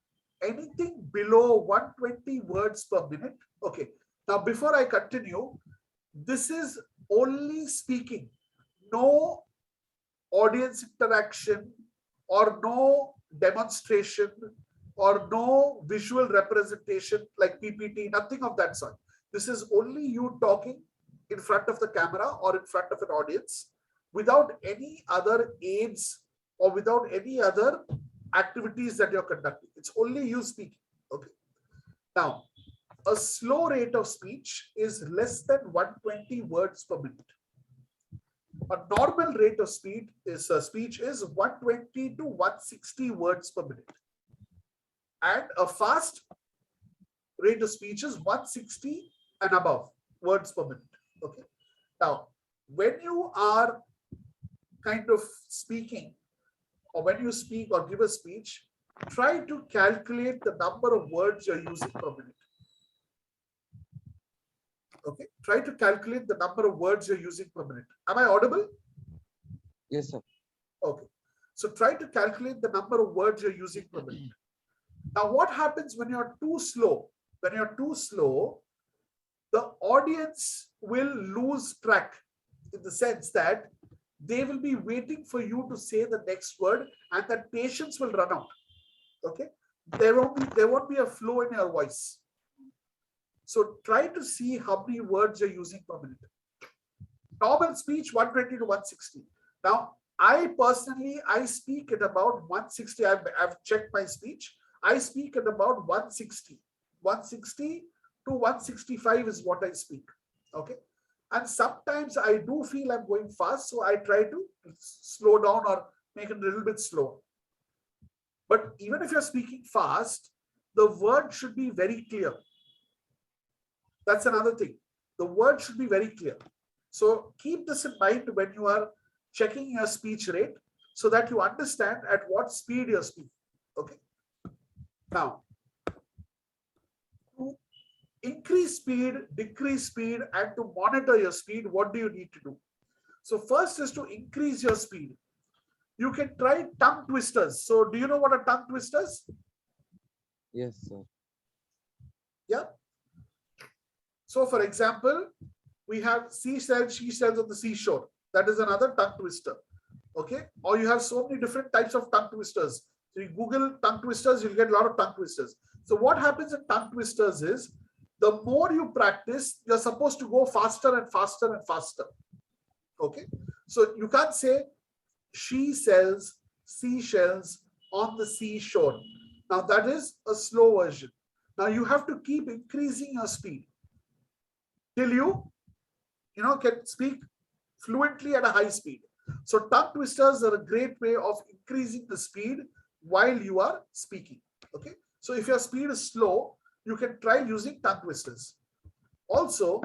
anything below 120 words per minute. Okay. Now, before I continue, this is only speaking, no audience interaction or no demonstration or no visual representation like PPT, nothing of that sort. This is only you talking in front of the camera or in front of an audience without any other aids or without any other activities that you're conducting. It's only you speaking. Okay. Now, a slow rate of speech is less than 120 words per minute. A normal rate of speech is 120 to 160 words per minute. And a fast rate of speech is 160 and above words per minute. Okay. Now, when you are kind of speaking, or when you speak or give a speech, try to calculate the number of words you're using per minute. Okay. Try to calculate the number of words you're using per minute. Am I audible? Yes, sir. Okay. So try to calculate the number of words you're using per minute. Now, what happens when you're too slow? When you're too slow, the audience will lose track in the sense that they will be waiting for you to say the next word and that patience will run out. Okay. There won't be a flow in your voice. So try to see how many words you're using per minute. Normal speech 120 to 160. Now, I personally, I speak at about 160. I've checked my speech. I speak at about 160. 160 to 165 is what I speak. Okay. And sometimes I do feel I'm going fast, so I try to slow down or make it a little bit slower. But even if you're speaking fast, the word should be very clear. That's another thing. The word should be very clear. So keep this in mind when you are checking your speech rate so that you understand at what speed you're speaking. Okay. Now, to increase speed, decrease speed, and to monitor your speed, what do you need to do? So first is to increase your speed. You can try tongue twisters. So do you know what a tongue twister is? Yes, sir. Yeah. So for example, we have seashells, she shells on the seashore. That is another tongue twister. Okay. Or you have so many different types of tongue twisters. So you Google tongue twisters, you'll get a lot of tongue twisters. So what happens in tongue twisters is the more you practice, you're supposed to go faster and faster and faster. Okay. So you can't say she sells seashells on the seashore. Now that is a slow version. Now you have to keep increasing your speed till you can speak fluently at a high speed. So tongue twisters are a great way of increasing the speed while you are speaking. Okay. So if your speed is slow, you can try using tongue twisters. Also,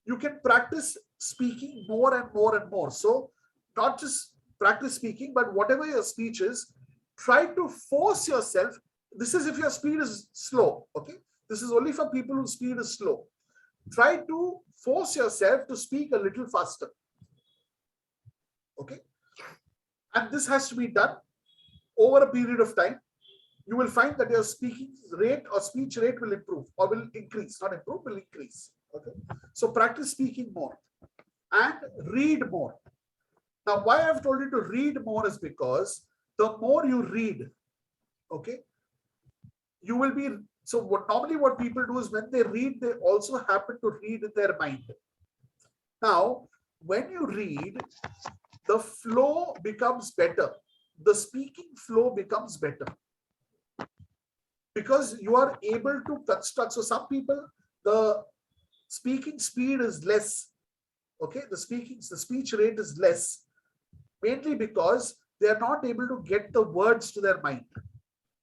you can practice speaking more and more and more. So not just practice speaking, but whatever your speech is, try to force yourself. This is if your speed is slow. Okay. This is only for people whose speed is slow. Try to force yourself to speak a little faster. Okay. And this has to be done over a period of time. You will find that your speaking rate or speech rate will improve or will increase, not improve, will increase. Okay. So practice speaking more and read more. Now, why I've told you to read more is because the more you read, okay, you will be, so normally what people do is when they read, they also happen to read in their mind. Now, when you read, the flow becomes better. The speaking flow becomes better because you are able to construct. So some people, the speaking speed is less. Okay, the speech rate is less, mainly because they are not able to get the words to their mind.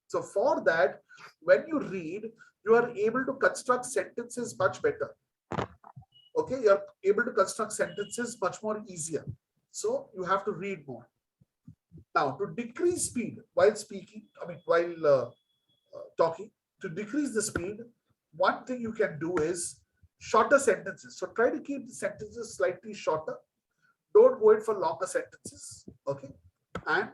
So for that, when you read, you are able to construct sentences much better. Okay, you are able to construct sentences much more easier. So you have to read more. Now, to decrease speed while speaking, while talking, to decrease the speed, one thing you can do is shorter sentences. So try to keep the sentences slightly shorter. Don't go in for longer sentences. Okay. And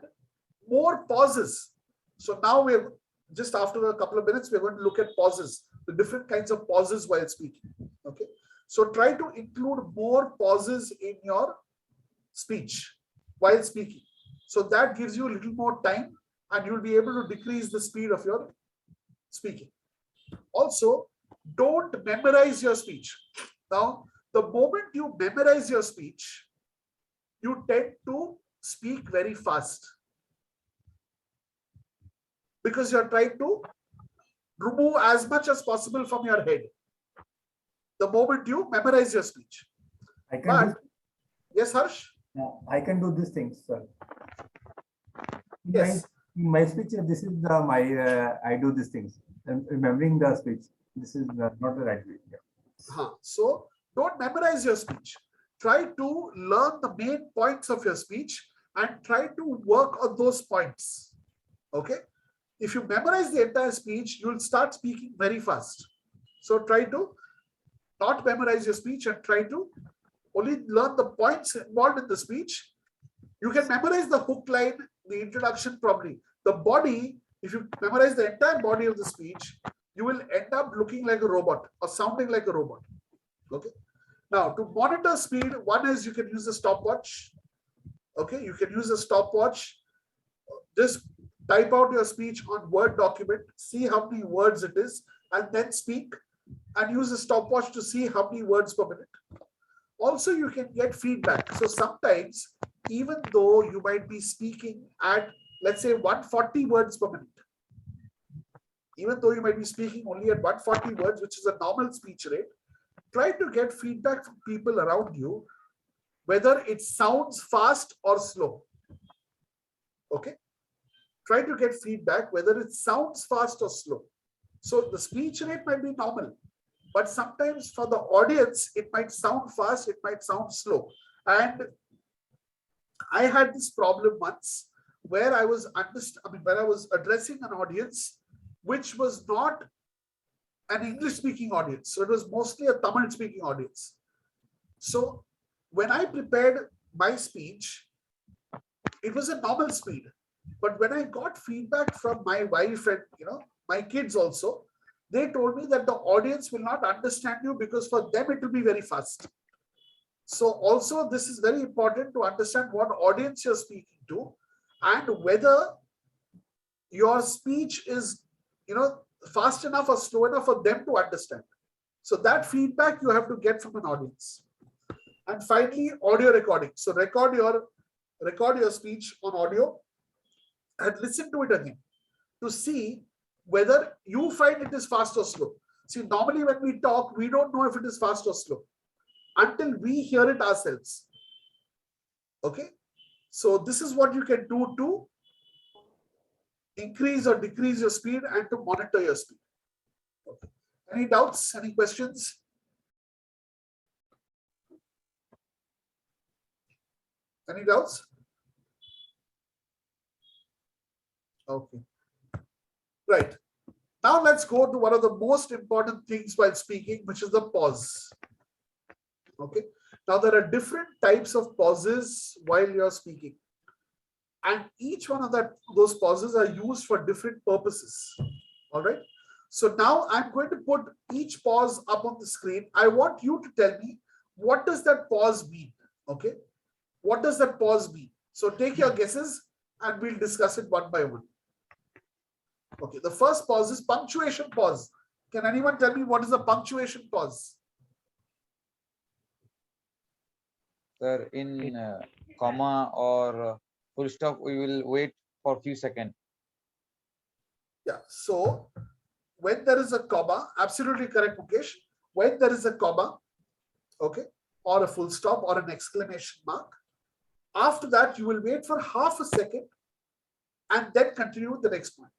more pauses. So now we're just after a couple of minutes, we're going to look at pauses, the different kinds of pauses while speaking. Okay. So try to include more pauses in your speech. while speaking. So that gives you a little more time and you'll be able to decrease the speed of your speaking. Also, don't memorize your speech. Now, the moment you memorize your speech, you tend to speak very fast because you're trying to remove as much as possible from your head the moment you memorize your speech. I can But, yes, Harsh? I can do these things, sir. Yes. In my speech, this is I do these things. And remembering the speech, this is not the right way. Yeah. So don't memorize your speech. Try to learn the main points of your speech and try to work on those points. Okay. If you memorize the entire speech, you'll start speaking very fast. So try to not memorize your speech and try to only learn the points involved in the speech. You can memorize the hook line, the introduction probably. The body, if you memorize the entire body of the speech, you will end up looking like a robot or sounding like a robot. Okay. Now, to monitor speed, one is you can use a stopwatch. Okay, you can use a stopwatch. Just type out your speech on Word document, see how many words it is, and then speak, and use a stopwatch to see how many words per minute. Also, you can get feedback. So sometimes, even though you might be speaking at, let's say, 140 words per minute, even though you might be speaking only at 140 words, which is a normal speech rate, try to get feedback from people around you, whether it sounds fast or slow. Okay. Try to get feedback whether it sounds fast or slow. So the speech rate might be normal, but sometimes for the audience, it might sound fast, it might sound slow. And I had this problem once where I was addressing an audience which was not an English speaking audience. So it was mostly a Tamil speaking audience. So when I prepared my speech, it was a normal speed. But when I got feedback from my wife and my kids also, they told me that the audience will not understand you because for them it will be very fast. So also this is very important to understand what audience you're speaking to and whether your speech is fast enough or slow enough for them to understand. So that feedback you have to get from an audience. And finally, audio recording. So record your speech on audio and listen to it again to see whether you find it is fast or slow. See, normally when we talk, we don't know if it is fast or slow until we hear it ourselves. Okay. So this is what you can do to increase or decrease your speed and to monitor your speed. Okay. Any doubts? Any questions? Any doubts? Okay. Right. Now let's go to one of the most important things while speaking, which is the pause. Okay. Now there are different types of pauses while you're speaking. And each one of those pauses are used for different purposes. All right. So now I'm going to put each pause up on the screen. I want you to tell me, what does that pause mean? Okay. What does that pause mean? So take your guesses and we'll discuss it one by one. Okay. The first pause is punctuation pause. Can anyone tell me what is a punctuation pause? Sir, in comma or full stop, we will wait for a few seconds. Yeah. So when there is a comma, absolutely correct, Mukesh. When there is a comma, okay, or a full stop or an exclamation mark, after that, you will wait for half a second and then continue with the next point.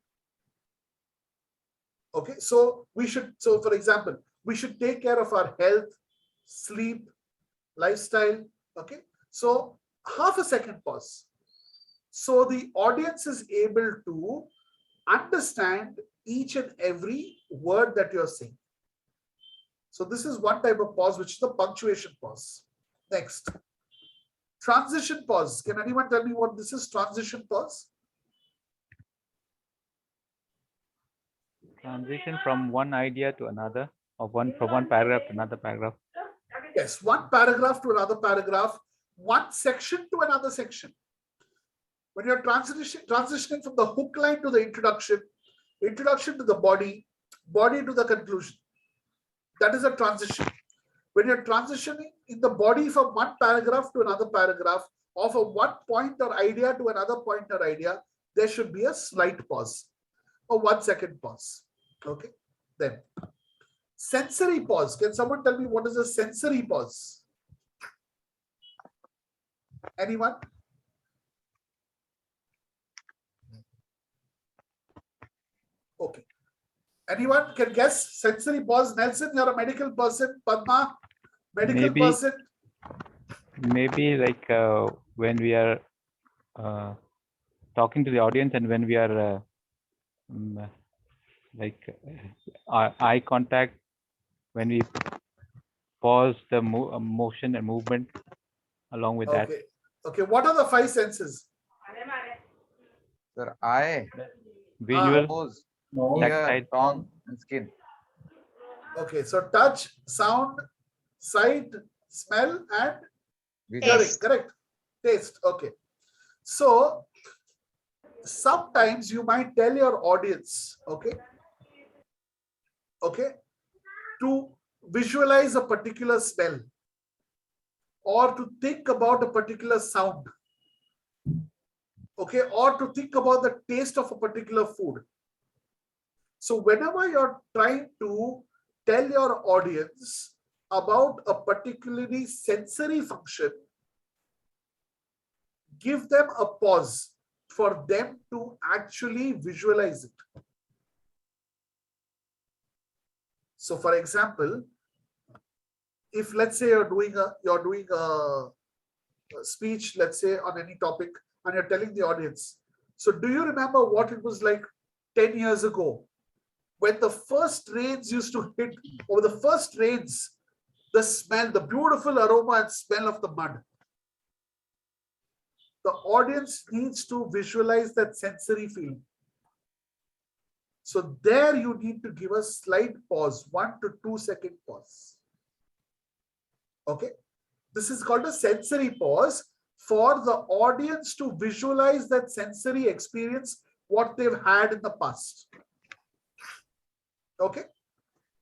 Okay. So for example, we should take care of our health, sleep, lifestyle. Okay. So half a second pause. So the audience is able to understand each and every word that you're saying. So this is one type of pause, which is the punctuation pause. Next, transition pause. Can anyone tell me what this is? Transition pause. Transition from one idea to another, or from one paragraph to another paragraph. Yes, one paragraph to another paragraph, one section to another section. When you're transitioning from the hook line to the introduction, introduction to the body, body to the conclusion. That is a transition. When you're transitioning in the body from one paragraph to another paragraph, or from one point or idea to another point or idea, there should be a slight pause or 1 second pause. Okay. Then sensory pause. Can someone tell me what is a sensory pause? Anyone? Okay. Anyone can guess sensory pause? Nelson, you're a medical person. Padma, medical person. Maybe like when we are talking to the audience and when we are eye contact, when we pause the motion and movement along with that. Okay, what are the 5 senses? Sir, eye, Visual, nose, No. ear, tactile. tongue, and skin. Okay, so touch, sound, sight, smell, and Visual. hearing, correct? Taste, okay. So sometimes you might tell your audience, okay, to visualize a particular smell or to think about a particular sound, okay, or to think about the taste of a particular food. So whenever you're trying to tell your audience about a particularly sensory function, give them a pause for them to actually visualize it. So for example, if let's say you're doing a speech, let's say on any topic, and you're telling the audience, so do you remember what it was like 10 years ago when the first rains used to hit, or the first rains, the smell, the beautiful aroma and smell of the mud? The audience needs to visualize that sensory feeling. So there you need to give a slight pause, 1 to 2 second pause. Okay. This is called a sensory pause for the audience to visualize that sensory experience, what they've had in the past. Okay.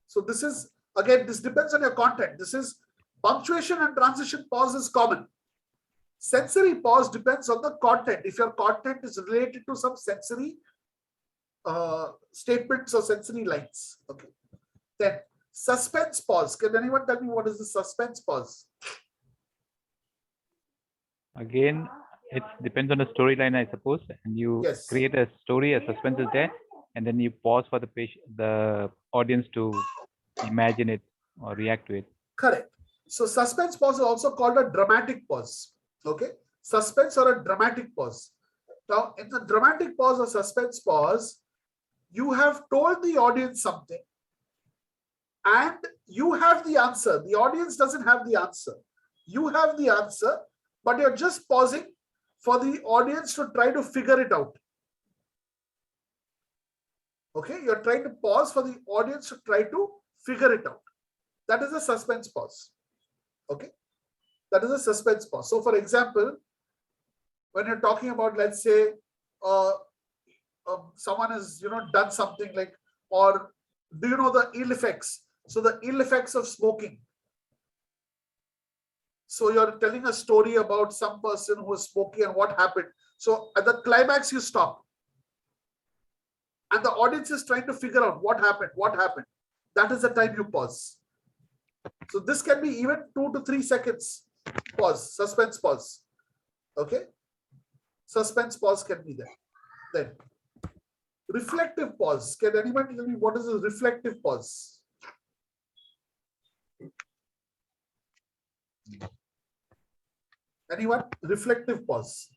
So this is, again, this depends on your content. This is punctuation and transition pause is common. Sensory pause depends on the content. If your content is related to some sensory statements or sensory lines. Okay. Then suspense pause. Can anyone tell me what is the suspense pause? Again, it depends on the storyline, I suppose, and you create a story, a suspense is there, and then you pause for the audience to imagine it or react to it. Correct. So suspense pause is also called a dramatic pause. Okay. Suspense or a dramatic pause. Now, in the dramatic pause or suspense pause, you have told the audience something and you have the answer. The audience doesn't have the answer. You have the answer, but you're just pausing for the audience to try to figure it out. Okay, you're trying to pause for the audience to try to figure it out. That is a suspense pause. Okay, that is a suspense pause. So for example, when you're talking about, let's say, someone has, done something like, or do you know the ill effects? So the ill effects of smoking. So you're telling a story about some person who was smoking and what happened. So at the climax, you stop. And the audience is trying to figure out what happened. That is the time you pause. So this can be even 2 to 3 seconds pause, suspense pause. Okay. Suspense pause can be there. Then reflective pause. Can anyone tell me what is a reflective pause? Anyone? Reflective pause.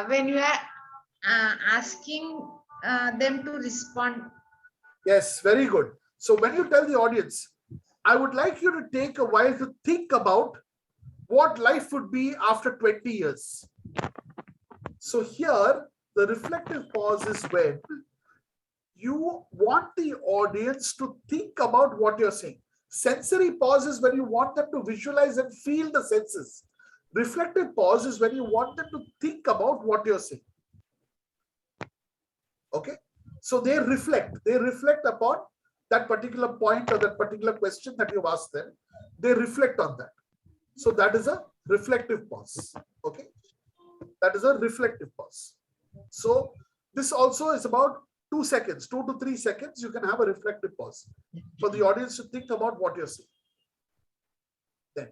When you are asking them to respond. Yes, very good. So when you tell the audience, I would like you to take a while to think about what life would be after 20 years. So here, the reflective pause is when you want the audience to think about what you're saying. Sensory pause is when you want them to visualize and feel the senses. Reflective pause is when you want them to think about what you're saying. Okay, so they reflect upon that particular point or that particular question that you've asked them. They reflect on that. So that is a reflective pause. Okay, that is a reflective pause. So this also is about 2 seconds, 2 to 3 seconds. You can have a reflective pause for the audience to think about what you're saying. Then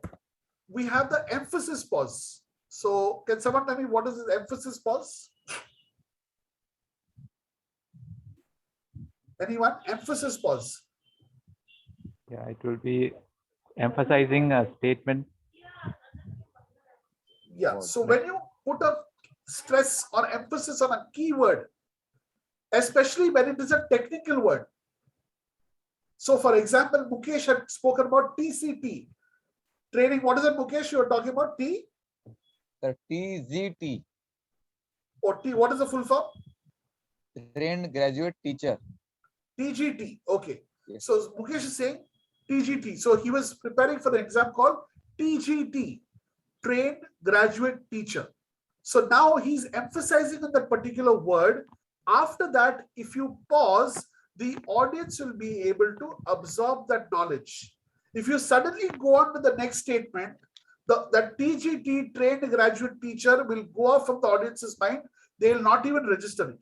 we have the emphasis pause. So can someone tell me what is this emphasis pause? Anyone? Emphasis pause. Yeah, it will be emphasizing a statement. Yeah, so when you put a stress or emphasis on a keyword, especially when it is a technical word. So for example, Mukesh had spoken about TCT. Training, what is it, Mukesh? You are talking about T? The TGT. Or T, what is the full form? Trained Graduate Teacher. TGT, okay. Yes. So Mukesh is saying TGT. So he was preparing for the exam called TGT, Trained Graduate Teacher. So now he's emphasizing on that particular word. After that, if you pause, the audience will be able to absorb that knowledge. If you suddenly go on to the next statement, the TGT, Trained Graduate Teacher, will go off from the audience's mind. They will not even register it.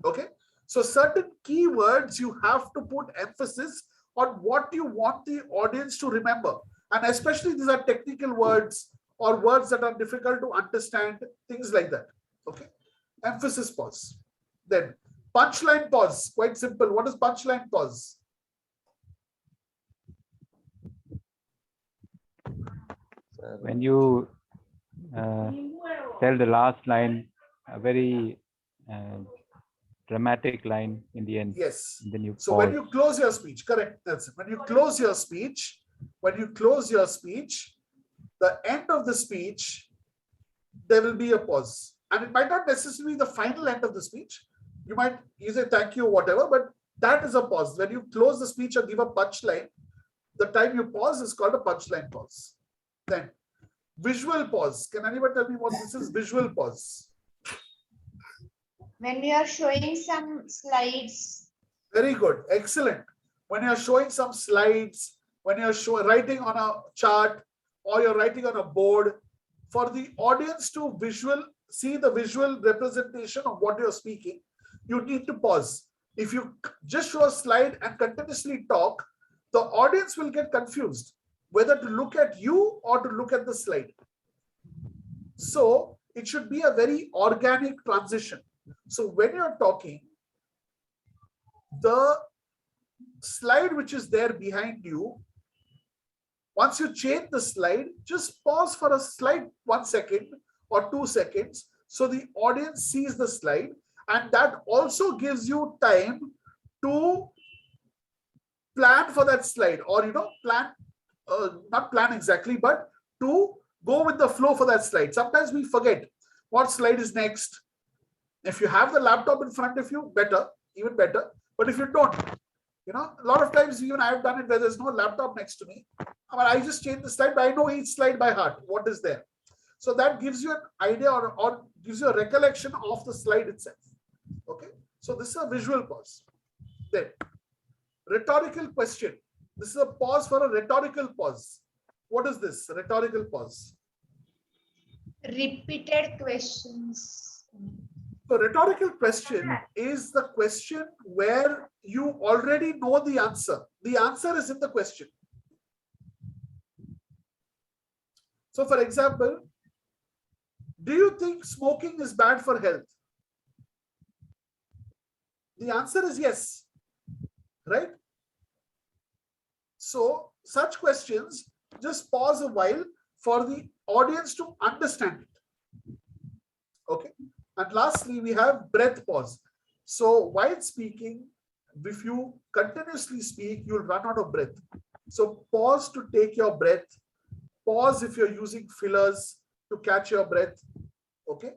Okay. So certain keywords, you have to put emphasis on what you want the audience to remember. And especially these are technical words or words that are difficult to understand, things like that. Okay. Emphasis pause. Then punchline pause. Quite simple. What is punchline pause? When you tell the last line, a very dramatic line in the end. Yes. Then you so pause. when you close your speech, correct. That's it. When you close your speech, the end of the speech, there will be a pause. And it might not necessarily be the final end of the speech. You might say thank you or whatever, but that is a pause. When you close the speech or give a punchline, the time you pause is called a punchline pause. Then visual pause. Can anyone tell me what this is? Visual pause. When you are showing some slides. Very good. Excellent. When you're showing some slides, when you're writing on a chart or you're writing on a board, for the audience to see the visual representation of what you're speaking, you need to pause. If you just show a slide and continuously talk, the audience will get confused whether to look at you or to look at the slide. So it should be a very organic transition. So when you're talking, the slide which is there behind you, once you change the slide, just pause for a slide 1 second or 2 seconds so the audience sees the slide, and that also gives you time to plan for that slide, or not plan exactly, but to go with the flow for that slide. Sometimes we forget what slide is next. If you have the laptop in front of you, better, even better. But if you don't, a lot of times even I've done it where there's no laptop next to me. I just change the slide, but I know each slide by heart, what is there. So that gives you an idea or gives you a recollection of the slide itself. Okay. So this is a visual pause. Then rhetorical question. This is a pause for a rhetorical pause. What is this? Rhetorical pause. Repeated questions. The rhetorical question is the question where you already know the answer. The answer is in the question. So for example, do you think smoking is bad for health? The answer is yes, right? So such questions, just pause a while for the audience to understand it. Okay. And lastly, we have breath pause. So while speaking, if you continuously speak, you'll run out of breath. So pause to take your breath. Pause if you're using fillers to catch your breath. Okay.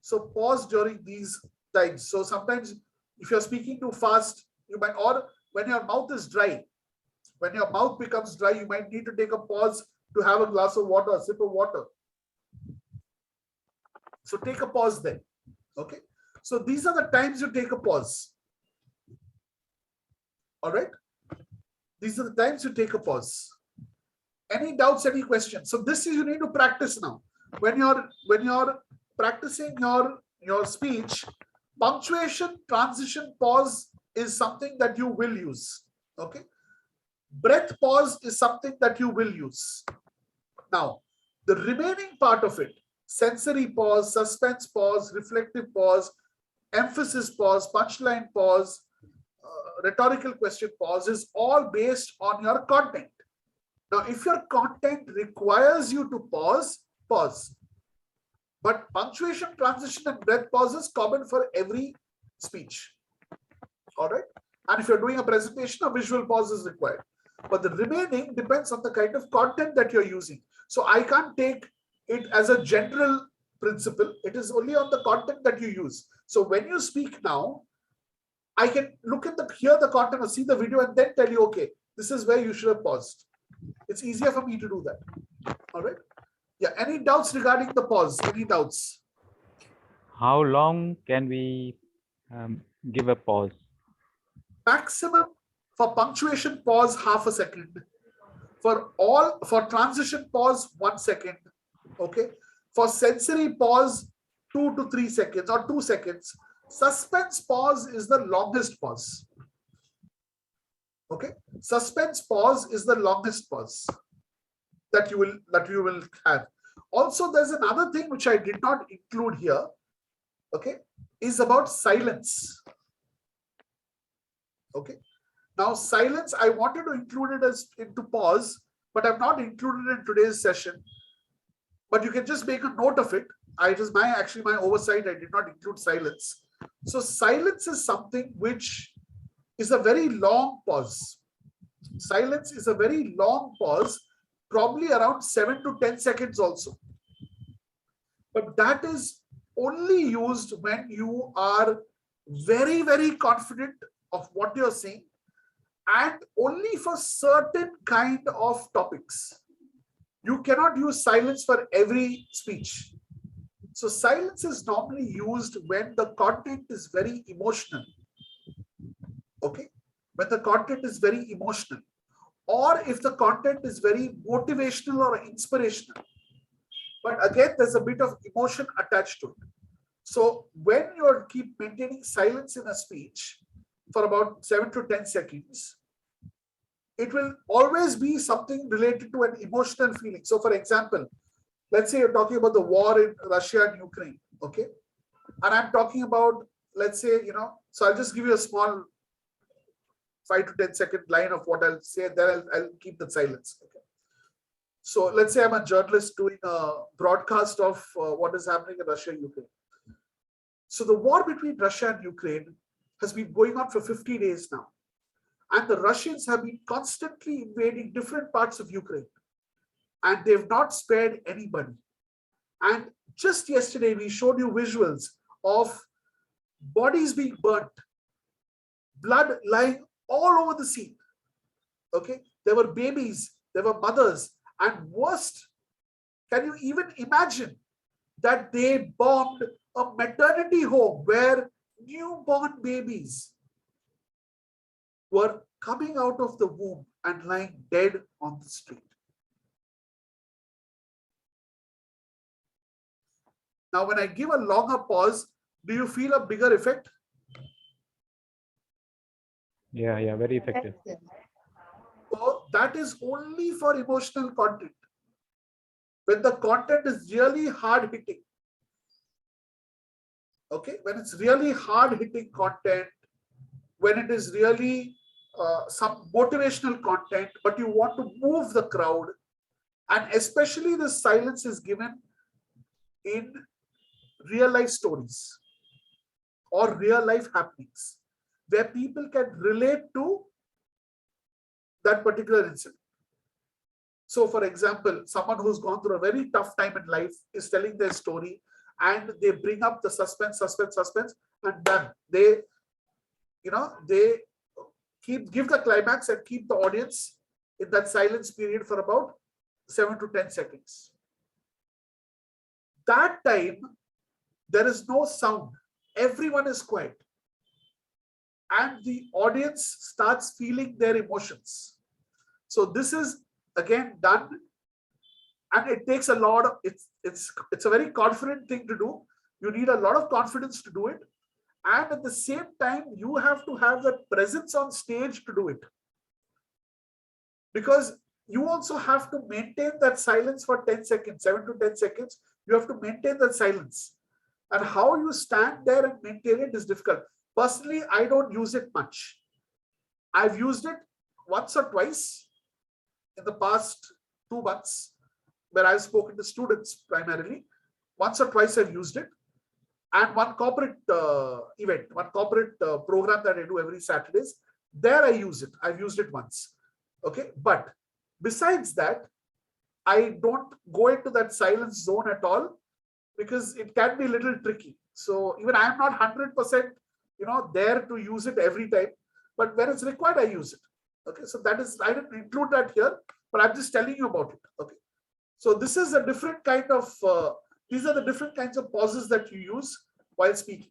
So pause during these times. So sometimes if you're speaking too fast, you might, or when your mouth is dry, when your mouth becomes dry, you might need to take a pause to have a glass of water, a sip of water. So take a pause then. Okay. So these are the times you take a pause. All right. These are the times you take a pause. Any doubts, any questions? So this is, you need to practice now. When you're practicing your speech, punctuation, transition, pause is something that you will use. Okay. Breath pause is something that you will use. Now, the remaining part of it, sensory pause, suspense pause, reflective pause, emphasis pause, punchline pause, rhetorical question pause, is all based on your content. Now, if your content requires you to pause, pause. But punctuation, transition, and breath pause is common for every speech. All right. And if you're doing a presentation, a visual pause is required. But the remaining depends on the kind of content that you're using. So I can't take it as a general principle. It is only on the content that you use. So when you speak now, I can look at hear the content or see the video and then tell you, okay, this is where you should have paused. It's easier for me to do that. All right. Yeah. Any doubts regarding the pause? Any doubts? How long can we give a pause? Maximum for punctuation pause, half a second. For transition pause, 1 second. Okay. For sensory pause, 2 to 3 seconds or 2 seconds. Suspense pause is the longest pause. Okay. Suspense pause is the longest pause that you will have. Also, there's another thing which I did not include here. Okay. Is about silence. Okay. Now, silence, I wanted to include it as into pause, but I've not included it in today's session. But you can just make a note of it. It is my oversight. I did not include silence. So silence is something which is a very long pause. Silence is a very long pause, probably around 7 to 10 seconds also. But that is only used when you are very, very confident of what you're saying, and only for certain kind of topics. You cannot use silence for every speech. So silence is normally used when the content is very emotional. Okay. When the content is very emotional, or if the content is very motivational or inspirational. But again, there's a bit of emotion attached to it. So when you keep maintaining silence in a speech for about 7 to 10 seconds, it will always be something related to an emotional feeling. So for example, let's say you're talking about the war in Russia and Ukraine, okay? And I'm talking about, let's say, so I'll just give you a small 5 to 10 second line of what I'll say, then I'll keep the silence. Okay. So let's say I'm a journalist doing a broadcast of what is happening in Russia and Ukraine. So the war between Russia and Ukraine has been going on for 50 days now. And the Russians have been constantly invading different parts of Ukraine. And they've not spared anybody. And just yesterday, we showed you visuals of bodies being burnt, blood lying all over the scene. Okay, there were babies, there were mothers, and worst, can you even imagine that they bombed a maternity home where newborn babies were coming out of the womb and lying dead on the street? Now, when I give a longer pause, do you feel a bigger effect? Yeah, very effective. So that is only for emotional content. When the content is really hard hitting. Okay, when it's really hard hitting content, when it is really some motivational content, but you want to move the crowd, and especially the silence is given in real life stories or real life happenings where people can relate to that particular incident. So for example, someone who's gone through a very tough time in life is telling their story, and they bring up the suspense, and then they give the climax and keep the audience in that silence period for about 7 to 10 seconds. That time, there is no sound. Everyone is quiet. And the audience starts feeling their emotions. So this is again done, and it takes a lot of, it's a very confident thing to do. You need a lot of confidence to do it. And at the same time, you have to have that presence on stage to do it. Because you also have to maintain that silence for 10 seconds, 7 to 10 seconds. You have to maintain that silence. And how you stand there and maintain it is difficult. Personally, I don't use it much. I've used it once or twice in the past 2 months, where I've spoken to students primarily. Once or twice I've used it. And one corporate event, one corporate program that I do every Saturdays, there I use it. I've used it once. Okay, but besides that, I don't go into that silence zone at all, because it can be a little tricky. So even I'm not 100%, there to use it every time, but when it's required, I use it. Okay, so that is, I didn't include that here, but I'm just telling you about it. Okay, so this is a different kind of, these are the different kinds of pauses that you use while speaking.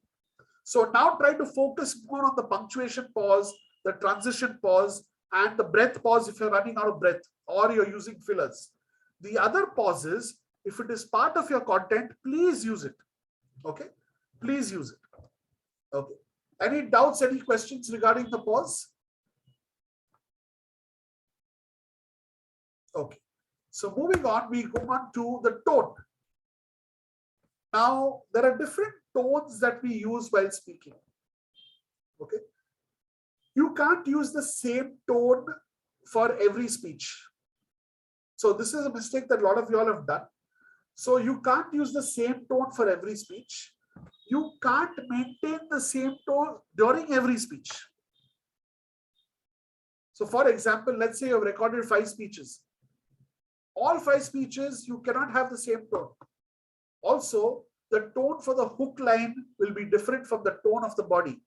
So now try to focus more on the punctuation pause, the transition pause, and the breath pause if you're running out of breath or you're using fillers. The other pauses, if it is part of your content, please use it. Okay, please use it. Okay, any doubts, any questions regarding the pause? Okay, so moving on, we go on to the tone. Now, there are different tones that we use while speaking. Okay, you can't use the same tone for every speech. So this is a mistake that a lot of you all have done. So you can't use the same tone for every speech. You can't maintain the same tone during every speech. So for example, let's say you've recorded 5 speeches. All 5 speeches, you cannot have the same tone. Also, the tone for the hook line will be different from the tone of the body.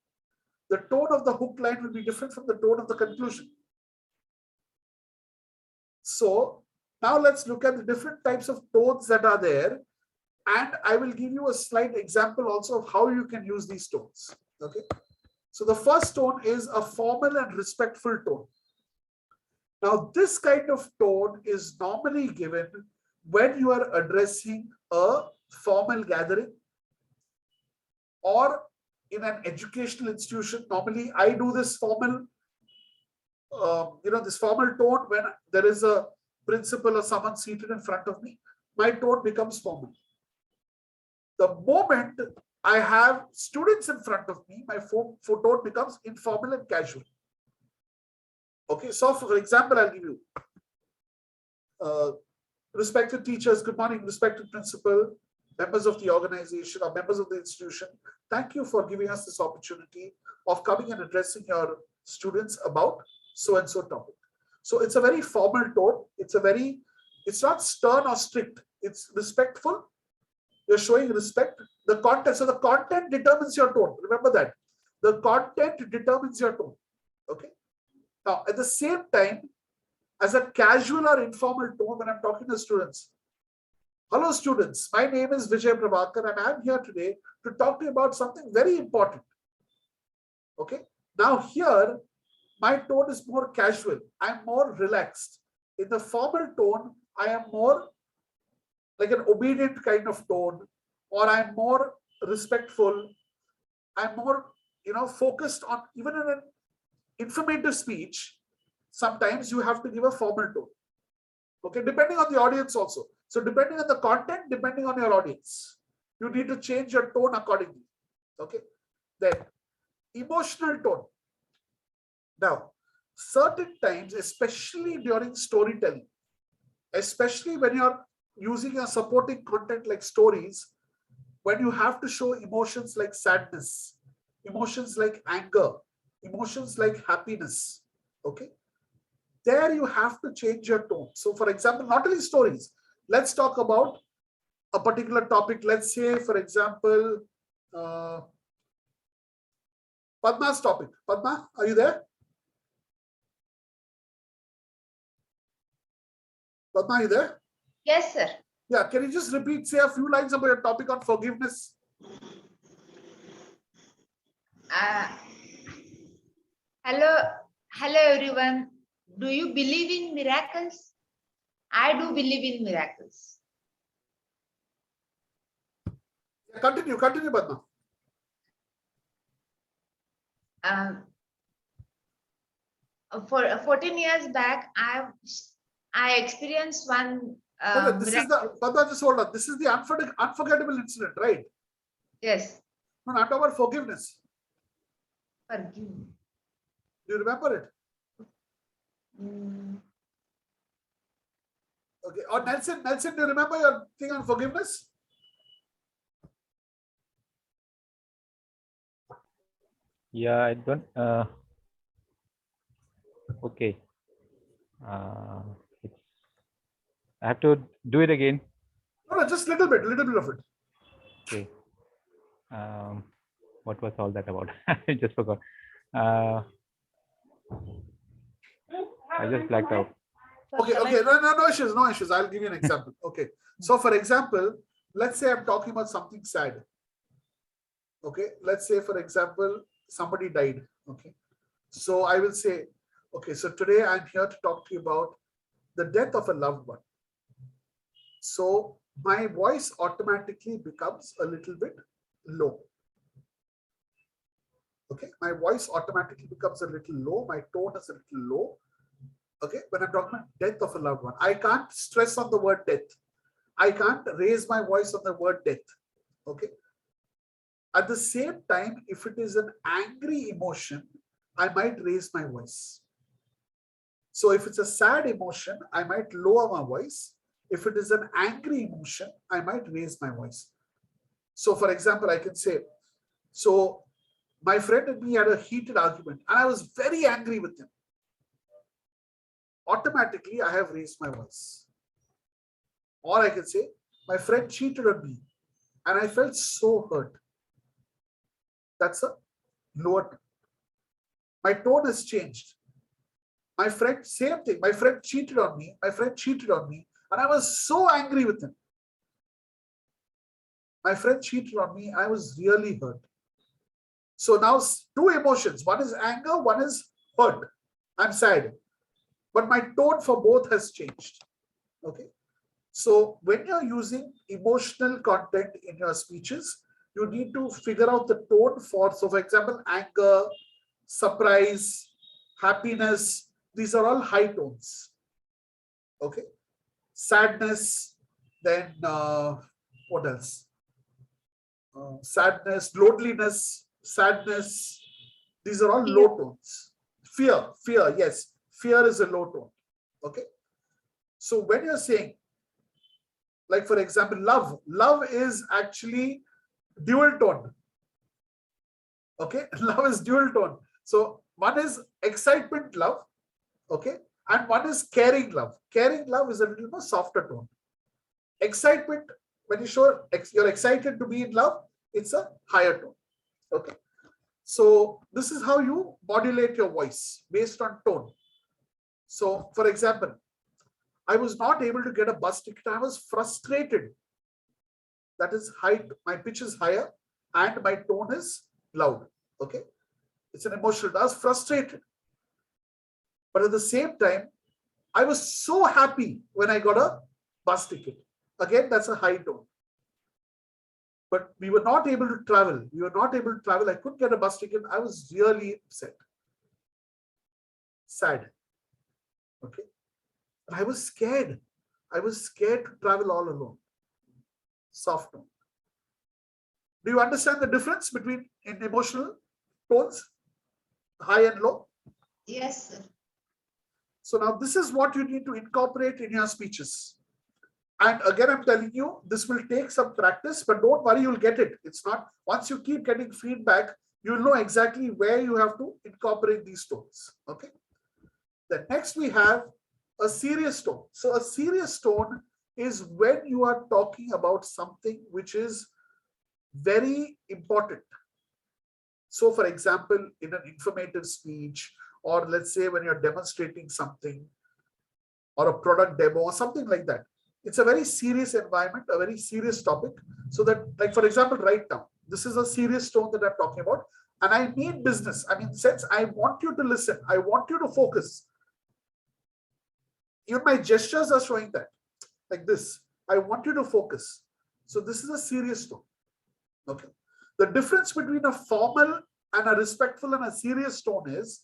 The tone of the hook line will be different from the tone of the conclusion. So now let's look at the different types of tones that are there. And I will give you a slight example also of how you can use these tones. Okay. So the first tone is a formal and respectful tone. Now, this kind of tone is normally given when you are addressing a formal gathering or in an educational institution. Normally, I do this formal, this formal tone when there is a principal or someone seated in front of me. My tone becomes formal. The moment I have students in front of me, my tone becomes informal and casual. Okay, so for example, I'll give you respected teachers, good morning, respected principal, members of the organization or members of the institution. Thank you for giving us this opportunity of coming and addressing your students about so-and-so topic. So it's a very formal tone. It's not stern or strict. It's respectful. You're showing respect. The content, so the content determines your tone. Remember that. The content determines your tone. Okay. Now, at the same time, as a casual or informal tone, when I'm talking to students, hello students, my name is Vijay Prabhakar and I'm here today to talk to you about something very important. Okay. Now here, my tone is more casual. I'm more relaxed. In the formal tone, I am more like an obedient kind of tone, or I'm more respectful. I'm more, focused on, even in an informative speech, sometimes you have to give a formal tone. Okay, depending on the audience also. So depending on the content, depending on your audience, you need to change your tone accordingly. Okay, then emotional tone. Now, certain times, especially during storytelling, especially when you're using a supporting content like stories, when you have to show emotions like sadness, emotions like anger, emotions like happiness, okay, there you have to change your tone. So for example, not only stories, let's talk about a particular topic. Let's say, for example, Padma's topic. Padma, are you there? Padma, are you there? Yes, sir. Yeah, can you just repeat, say a few lines about your topic on forgiveness? Hello everyone. Do you believe in miracles? I do believe in miracles. Continue, Padma. For 14 years back, I experienced one. This is the Padma. Just hold on. This is the unforgettable incident, right? Yes. No, not about forgiveness. Forgive. Do you remember it? Okay. Or Nelson, do you remember your thing on forgiveness? Yeah, I don't. Okay. I have to do it again. No, just little bit of it. Okay. What was all that about? I just forgot. I just blacked out. Okay. No issues. I'll give you an example. Okay. So for example, let's say I'm talking about something sad. Okay. Let's say, for example, somebody died. Okay. So I will say, okay, so today I'm here to talk to you about the death of a loved one. So my voice automatically becomes a little bit low. Okay, my voice automatically becomes a little low. My tone is a little low. Okay, when I'm talking about death of a loved one, I can't stress on the word death. I can't raise my voice on the word death. Okay. At the same time, if it is an angry emotion, I might raise my voice. So if it's a sad emotion, I might lower my voice. If it is an angry emotion, I might raise my voice. So for example, I can say, so my friend and me had a heated argument and I was very angry with him. Automatically, I have raised my voice. Or I can say, my friend cheated on me and I felt so hurt. That's a lower tone. My tone has changed. My friend, same thing. My friend cheated on me. And I was so angry with him. My friend cheated on me. I was really hurt. So now two emotions. One is anger, one is hurt. I'm sad. But my tone for both has changed. Okay. So when you're using emotional content in your speeches, you need to figure out the tone for, so for example, anger, surprise, happiness. These are all high tones. Okay. Sadness, then what else? Sadness, loneliness, sadness. These are all low tones. Fear, yes. Fear is a low tone. Okay. So when you're saying, like for example, love is actually dual tone. Okay. Love is dual tone. So one is excitement love. Okay. And one is caring love. Caring love is a little more softer tone. Excitement, when you show you're excited to be in love, it's a higher tone. Okay. So this is how you modulate your voice based on tone. So for example, I was not able to get a bus ticket. I was frustrated. That is high. My pitch is higher and my tone is loud. Okay. It's an emotional. I was frustrated. But at the same time, I was so happy when I got a bus ticket. Again, that's a high tone. But we were not able to travel. I couldn't get a bus ticket. I was really upset. Sad. Okay. I was scared. I was scared to travel all alone. Soft tone. Do you understand the difference between in emotional tones, high and low? Yes, sir. So now this is what you need to incorporate in your speeches. And again, I'm telling you, this will take some practice, but don't worry, you'll get it. It's not, once you keep getting feedback, you'll know exactly where you have to incorporate these tones. Okay. Then next we have a serious tone. So a serious tone is when you are talking about something which is very important. So for example, in an informative speech, or let's say when you're demonstrating something or a product demo or something like that, It's a very serious environment, a very serious topic. So that, like, for example, right now, this is a serious tone that I'm talking about. And I mean business. I mean, since I want you to listen, I want you to focus. Even my gestures are showing that, like this. I want you to focus. So this is a serious tone. Okay. The difference between a formal and a respectful and a serious tone is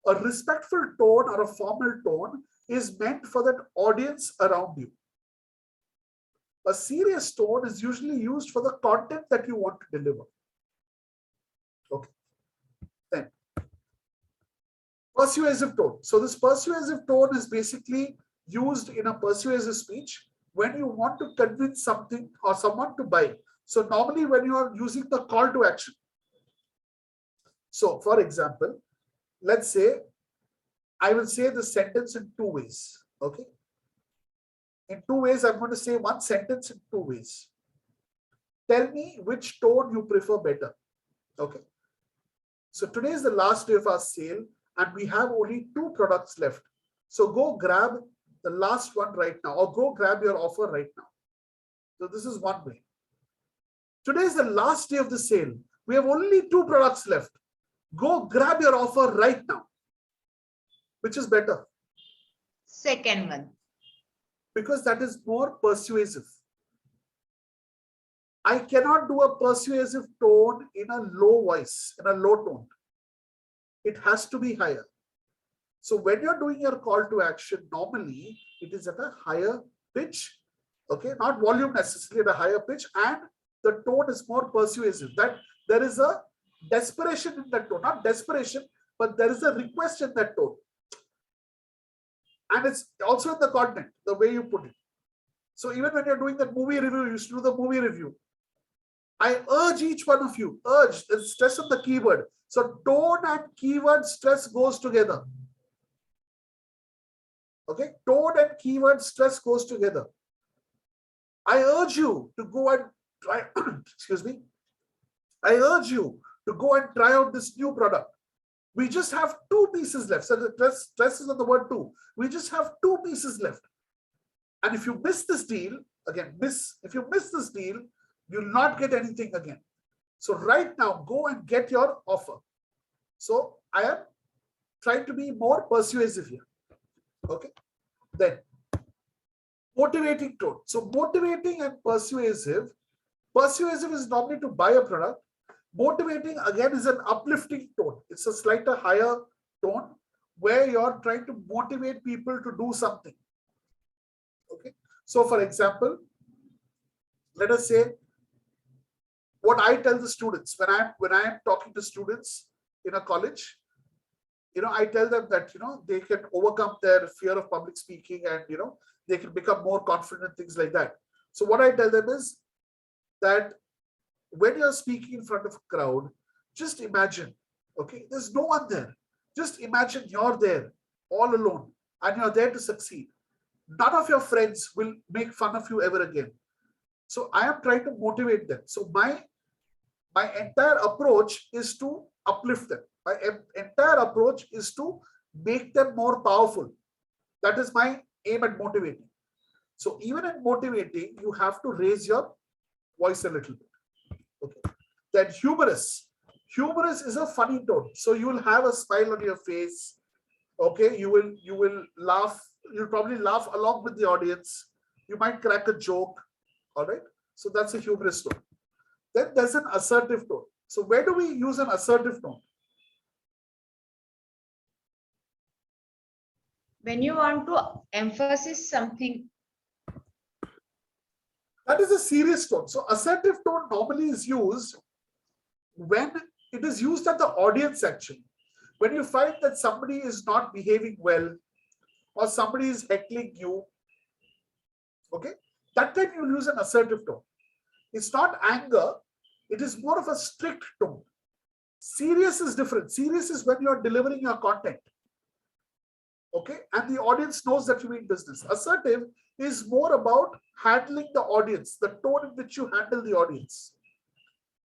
a respectful tone or a formal tone is meant for that audience around you. A serious tone is usually used for the content that you want to deliver. Okay. Then, persuasive tone. So this persuasive tone is basically used in a persuasive speech when you want to convince something or someone to buy. So normally when you are using the call to action. So for example, let's say I will say the sentence in two ways. Okay. In two ways, I'm going to say one sentence in two ways. Tell me which tone you prefer better. Okay. So today is the last day of our sale and we have only 2 products left. So go grab the last one right now, or go grab your offer right now. So this is one way. Today is the last day of the sale. We have only 2 products left. Go grab your offer right now. Which is better? Second one. Because that is more persuasive. I cannot do a persuasive tone in a low voice, in a low tone. It has to be higher. So when you're doing your call to action, normally it is at a higher pitch, okay, not volume necessarily, at a higher pitch, and the tone is more persuasive. That there is a desperation in that tone, not desperation, but there is a request in that tone. And it's also in the content, the way you put it. So even when you're doing that movie review, you used to do the movie review. I urge each one of you, urge, stress on the keyword. So tone and keyword stress goes together. Okay, tone and keyword stress goes together. I urge you to go and try, excuse me. I urge you to go and try out this new product. We just have 2 pieces left. So the stress is on the word 2. We just have 2 pieces left. And if you miss this deal, again, if you miss this deal, you'll not get anything again. So right now, go and get your offer. So I am trying to be more persuasive here. Okay. Then motivating tone. So motivating and persuasive. Persuasive is normally to buy a product. Motivating again is an uplifting tone. It's a slightly higher tone where you're trying to motivate people to do something. Okay. So for example, let us say what I tell the students when I am talking to students in a college, I tell them that, they can overcome their fear of public speaking and, they can become more confident, things like that. So what I tell them is that when you're speaking in front of a crowd, just imagine, okay, there's no one there. Just imagine you're there all alone and you're there to succeed. None of your friends will make fun of you ever again. So I am trying to motivate them. So my entire approach is to uplift them. My entire approach is to make them more powerful. That is my aim at motivating. So even in motivating, you have to raise your voice a little bit. Okay. Then humorous. Humorous is a funny tone. So you will have a smile on your face. Okay, you will laugh. You'll probably laugh along with the audience. You might crack a joke. All right. So that's a humorous tone. Then there's an assertive tone. So where do we use an assertive tone? When you want to emphasize something. That is a serious tone. So assertive tone normally is used when it is used at the audience actually. When you find that somebody is not behaving well or somebody is heckling you, okay, that time you use an assertive tone. It's not anger, it is more of a strict tone. Serious is different. Serious is when you're delivering your content. Okay, and the audience knows that you mean business. Assertive is more about handling the audience, the tone in which you handle the audience.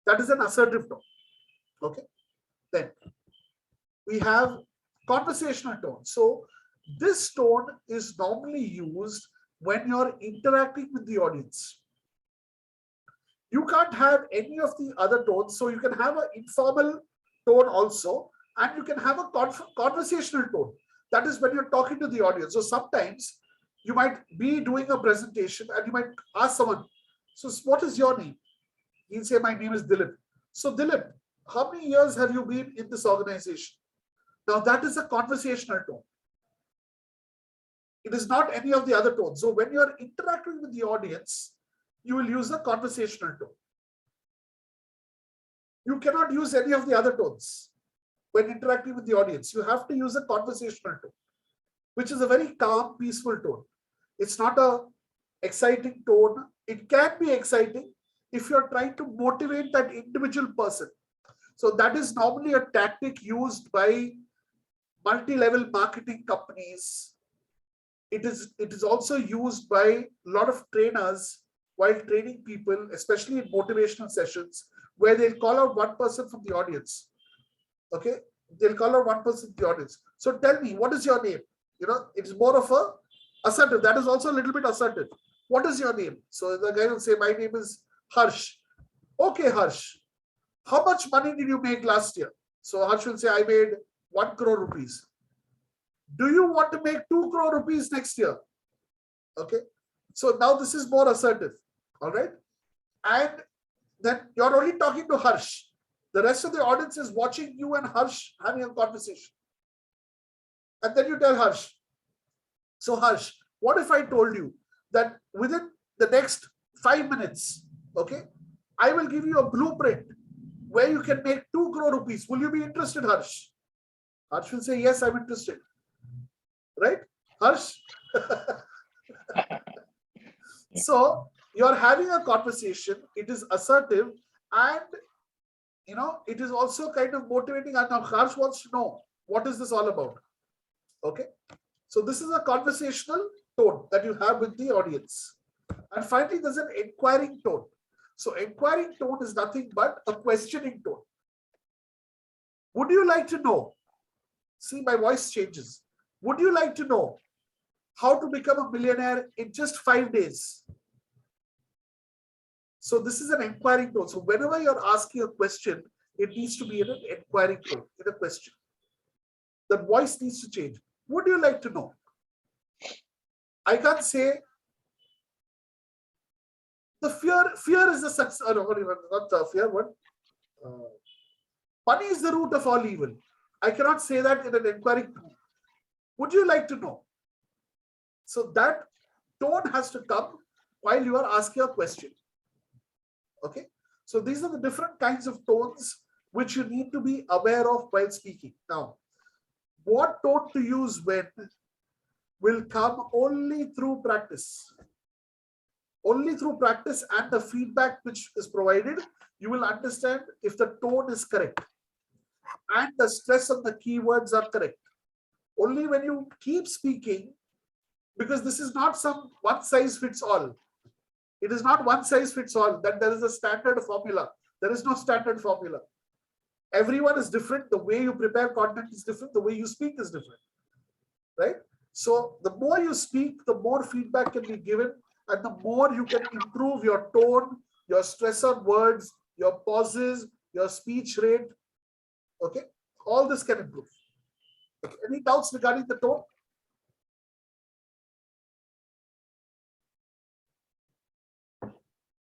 That is an assertive tone. Okay, then we have conversational tone. So this tone is normally used when you're interacting with the audience. You can't have any of the other tones. So you can have an informal tone also, and you can have a conversational tone. That is when you're talking to the audience. So sometimes you might be doing a presentation and you might ask someone, so what is your name? He'll say, my name is Dilip. So Dilip, how many years have you been in this organization? Now that is a conversational tone. It is not any of the other tones. So when you're interacting with the audience, you will use a conversational tone. You cannot use any of the other tones when interacting with the audience. You have to use a conversational tone, which is a very calm, peaceful tone. It's not a exciting tone. It can be exciting if you're trying to motivate that individual person. So that is normally a tactic used by multi-level marketing companies. It is also used by a lot of trainers while training people, especially in motivational sessions, where they'll call out one person from the audience. Okay, they'll call out one person in the audience. So tell me, what is your name? You know, it's more of a assertive. That is also a little bit assertive. What is your name? So the guy will say, my name is Harsh. Okay, Harsh. How much money did you make last year? So Harsh will say, I made 1 crore rupees. Do you want to make 2 crore rupees next year? Okay. So now this is more assertive. All right. And then you're only talking to Harsh. The rest of the audience is watching you and Harsh having a conversation. And then you tell Harsh, so Harsh, what if I told you that within the next 5 minutes, okay, I will give you a blueprint where you can make 2 crore rupees. Will you be interested, Harsh? Harsh will say, yes, I'm interested. Right? Harsh? So you're having a conversation. It is assertive, and you know, it is also kind of motivating. And now Harsh wants to know, what is this all about? Okay. So this is a conversational tone that you have with the audience. And finally, there's an inquiring tone. So inquiring tone is nothing but a questioning tone. Would you like to know? See, my voice changes. Would you like to know how to become a millionaire in just 5 days? So this is an inquiring tone. So whenever you're asking a question, it needs to be in an inquiring tone, in a question. The voice needs to change. Would you like to know? I can't say the fear is the success. No, not the fear, what? Money is the root of all evil. I cannot say that in an inquiring tone. Would you like to know? So that tone has to come while you are asking a question. Okay. So these are the different kinds of tones which you need to be aware of while speaking. Now, what tone to use when will come only through practice. Only through practice and the feedback which is provided, you will understand if the tone is correct and the stress on the keywords are correct. Only when you keep speaking, because this is not some one size fits all. It is not one size fits all, that there is a standard formula. There is no standard formula. Everyone is different. The way you prepare content is different. The way you speak is different, right? So the more you speak, the more feedback can be given, and the more you can improve your tone, your stress on words, your pauses, your speech rate. Okay, all this can improve. Okay. Any doubts regarding the tone?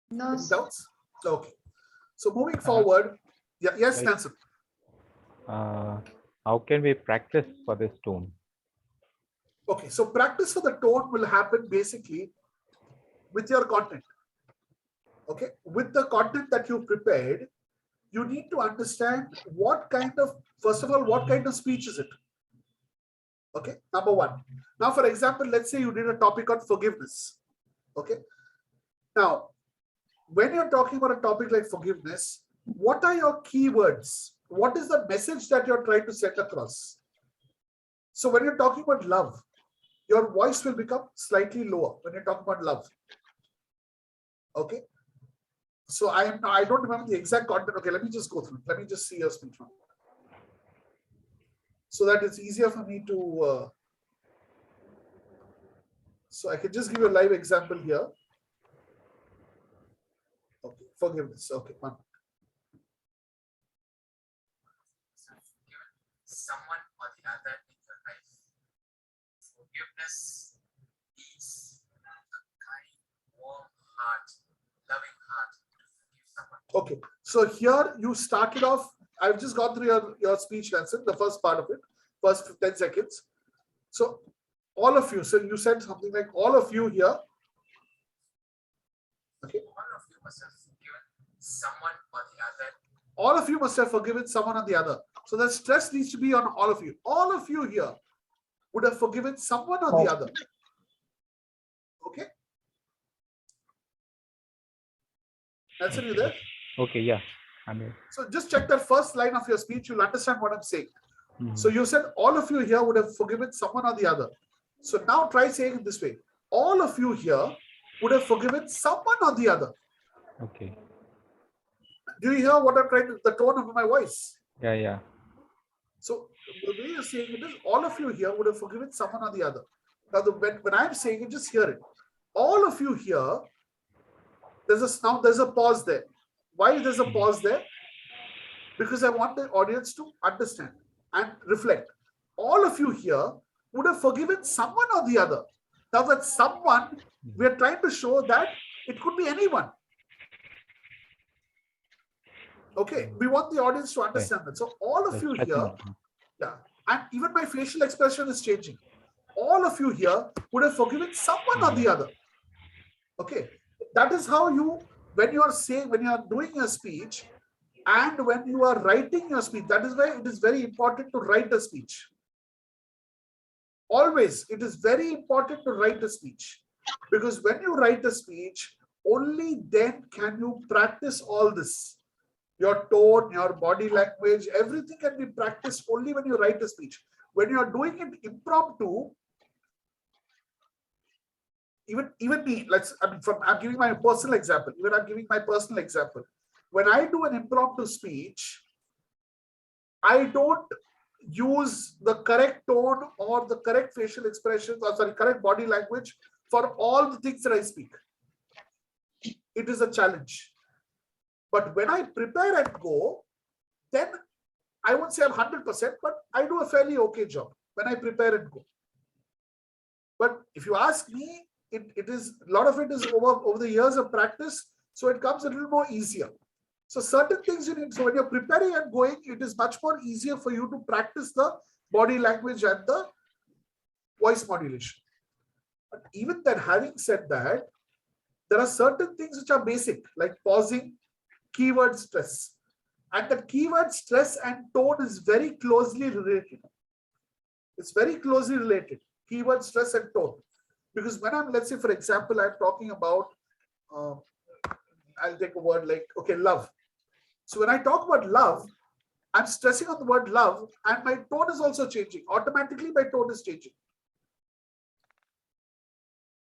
No. Any doubts? Okay. So moving forward, yeah, yes, Nancy. How can we practice for this tone? Okay, so practice for the tone will happen basically with your content. Okay, with the content that you prepared, you need to understand what kind of, first of all, what kind of speech is it? Okay, number one. Now, for example, let's say you did a topic on forgiveness. Okay, now, when you're talking about a topic like forgiveness, what are your keywords? What is the message that you're trying to set across? So when you're talking about love, your voice will become slightly lower when you're talking about love. Okay. So I don't remember the exact content. Okay, let me just go through it. Let me just see your speech one, so that it's easier for me to So I can just give you a live example here. Okay, forgiveness. Okay, one. Someone or the other in your life. Forgiveness is a kind, warm heart, loving heart to forgive someone. Okay, so here you started off. I've just gone through your speech lesson, the first part of it, first 10 seconds. So all of you, so you said something like all of you here. Okay. All of you must have forgiven someone or the other. All of you must have forgiven someone or the other. So the stress needs to be on all of you. All of you here would have forgiven someone or the other. Okay. Nelson, you there? Okay, yeah. I'm here. So just check that first line of your speech. You'll understand what I'm saying. Mhm. So you said all of you here would have forgiven someone or the other. So now try saying it this way. All of you here would have forgiven someone or the other. Okay. Do you hear what I'm trying to, the tone of my voice? Yeah, yeah. So the way you're saying it is all of you here would have forgiven someone or the other. Now when I'm saying it, just hear it. All of you here, there's a pause there. Why there's a pause there? Because I want the audience to understand and reflect. All of you here would have forgiven someone or the other. Now that someone, we are trying to show that it could be anyone. Okay, we want the audience to understand that. So all of you here, yeah, and even my facial expression is changing. All of you here would have forgiven someone or the other. Okay, that is how you, when you are doing a speech and when you are writing your speech, that is why it is very important to write a speech. Always, it is very important to write a speech, because when you write a speech, only then can you practice all this. Your tone, your body language, everything can be practiced only when you write a speech. When you are doing it impromptu, even me, I'm giving my personal example. Even I'm giving my personal example. When I do an impromptu speech, I don't use the correct tone or the correct facial expressions, or sorry, correct body language for all the things that I speak. It is a challenge. But when I prepare and go, then I won't say I'm 100%, but I do a fairly okay job when I prepare and go. But if you ask me, it is a lot of it is over the years of practice, so it comes a little more easier. So certain things you need. So when you're preparing and going, it is much more easier for you to practice the body language and the voice modulation. But even then, having said that, there are certain things which are basic, like pausing, keyword stress. And the keyword stress and tone is very closely related. It's very closely related, keyword stress and tone. Because when I'm, let's say, for example, I'm talking about, I'll take a word like, okay, love. So when I talk about love, I'm stressing on the word love, and my tone is also changing. Automatically, my tone is changing.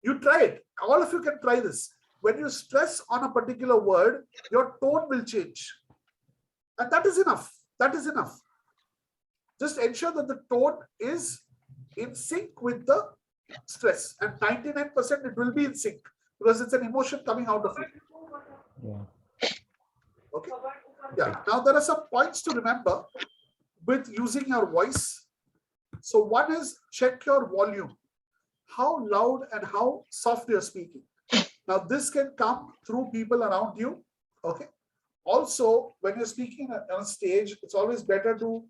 You try it. All of you can try this. When you stress on a particular word, your tone will change. And that is enough. That is enough. Just ensure that the tone is in sync with the stress. And 99% it will be in sync, because it's an emotion coming out of it. Yeah. Okay. Yeah. Now there are some points to remember with using your voice. So one is check your volume. How loud and how soft you're speaking. Now this can come through people around you. Okay. Also, when you're speaking on a stage, it's always better to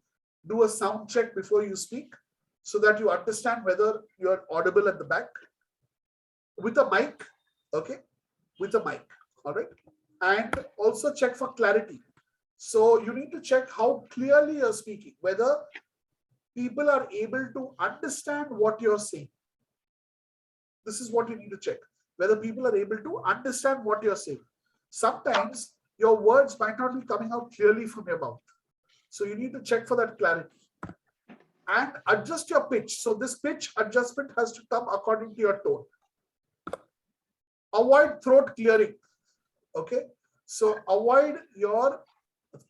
do a sound check before you speak, so that you understand whether you're audible at the back. With a mic, okay? With a mic, all right? And also check for clarity. So you need to check how clearly you're speaking, whether people are able to understand what you're saying. This is what you need to check, whether people are able to understand what you're saying. Sometimes your words might not be coming out clearly from your mouth. So you need to check for that clarity. And adjust your pitch. So this pitch adjustment has to come according to your tone. Avoid throat clearing. Okay. So avoid your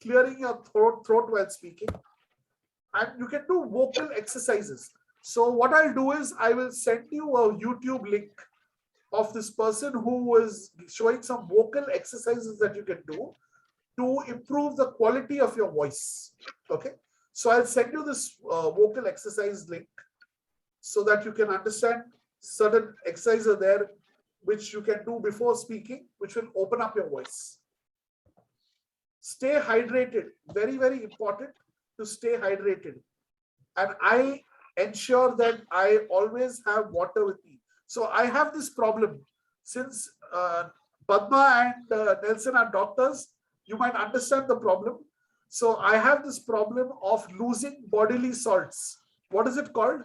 clearing your throat while speaking. And you can do vocal exercises. So what I'll do is I will send you a YouTube link of this person who is showing some vocal exercises that you can do to improve the quality of your voice. Okay. So I'll send you this vocal exercise link so that you can understand certain exercises are there which you can do before speaking, which will open up your voice. Stay hydrated. Very, very important to stay hydrated. And I ensure that I always have water with me. So I have this problem. Since Padma and Nelson are doctors, you might understand the problem. So I have this problem of losing bodily salts. What is it called?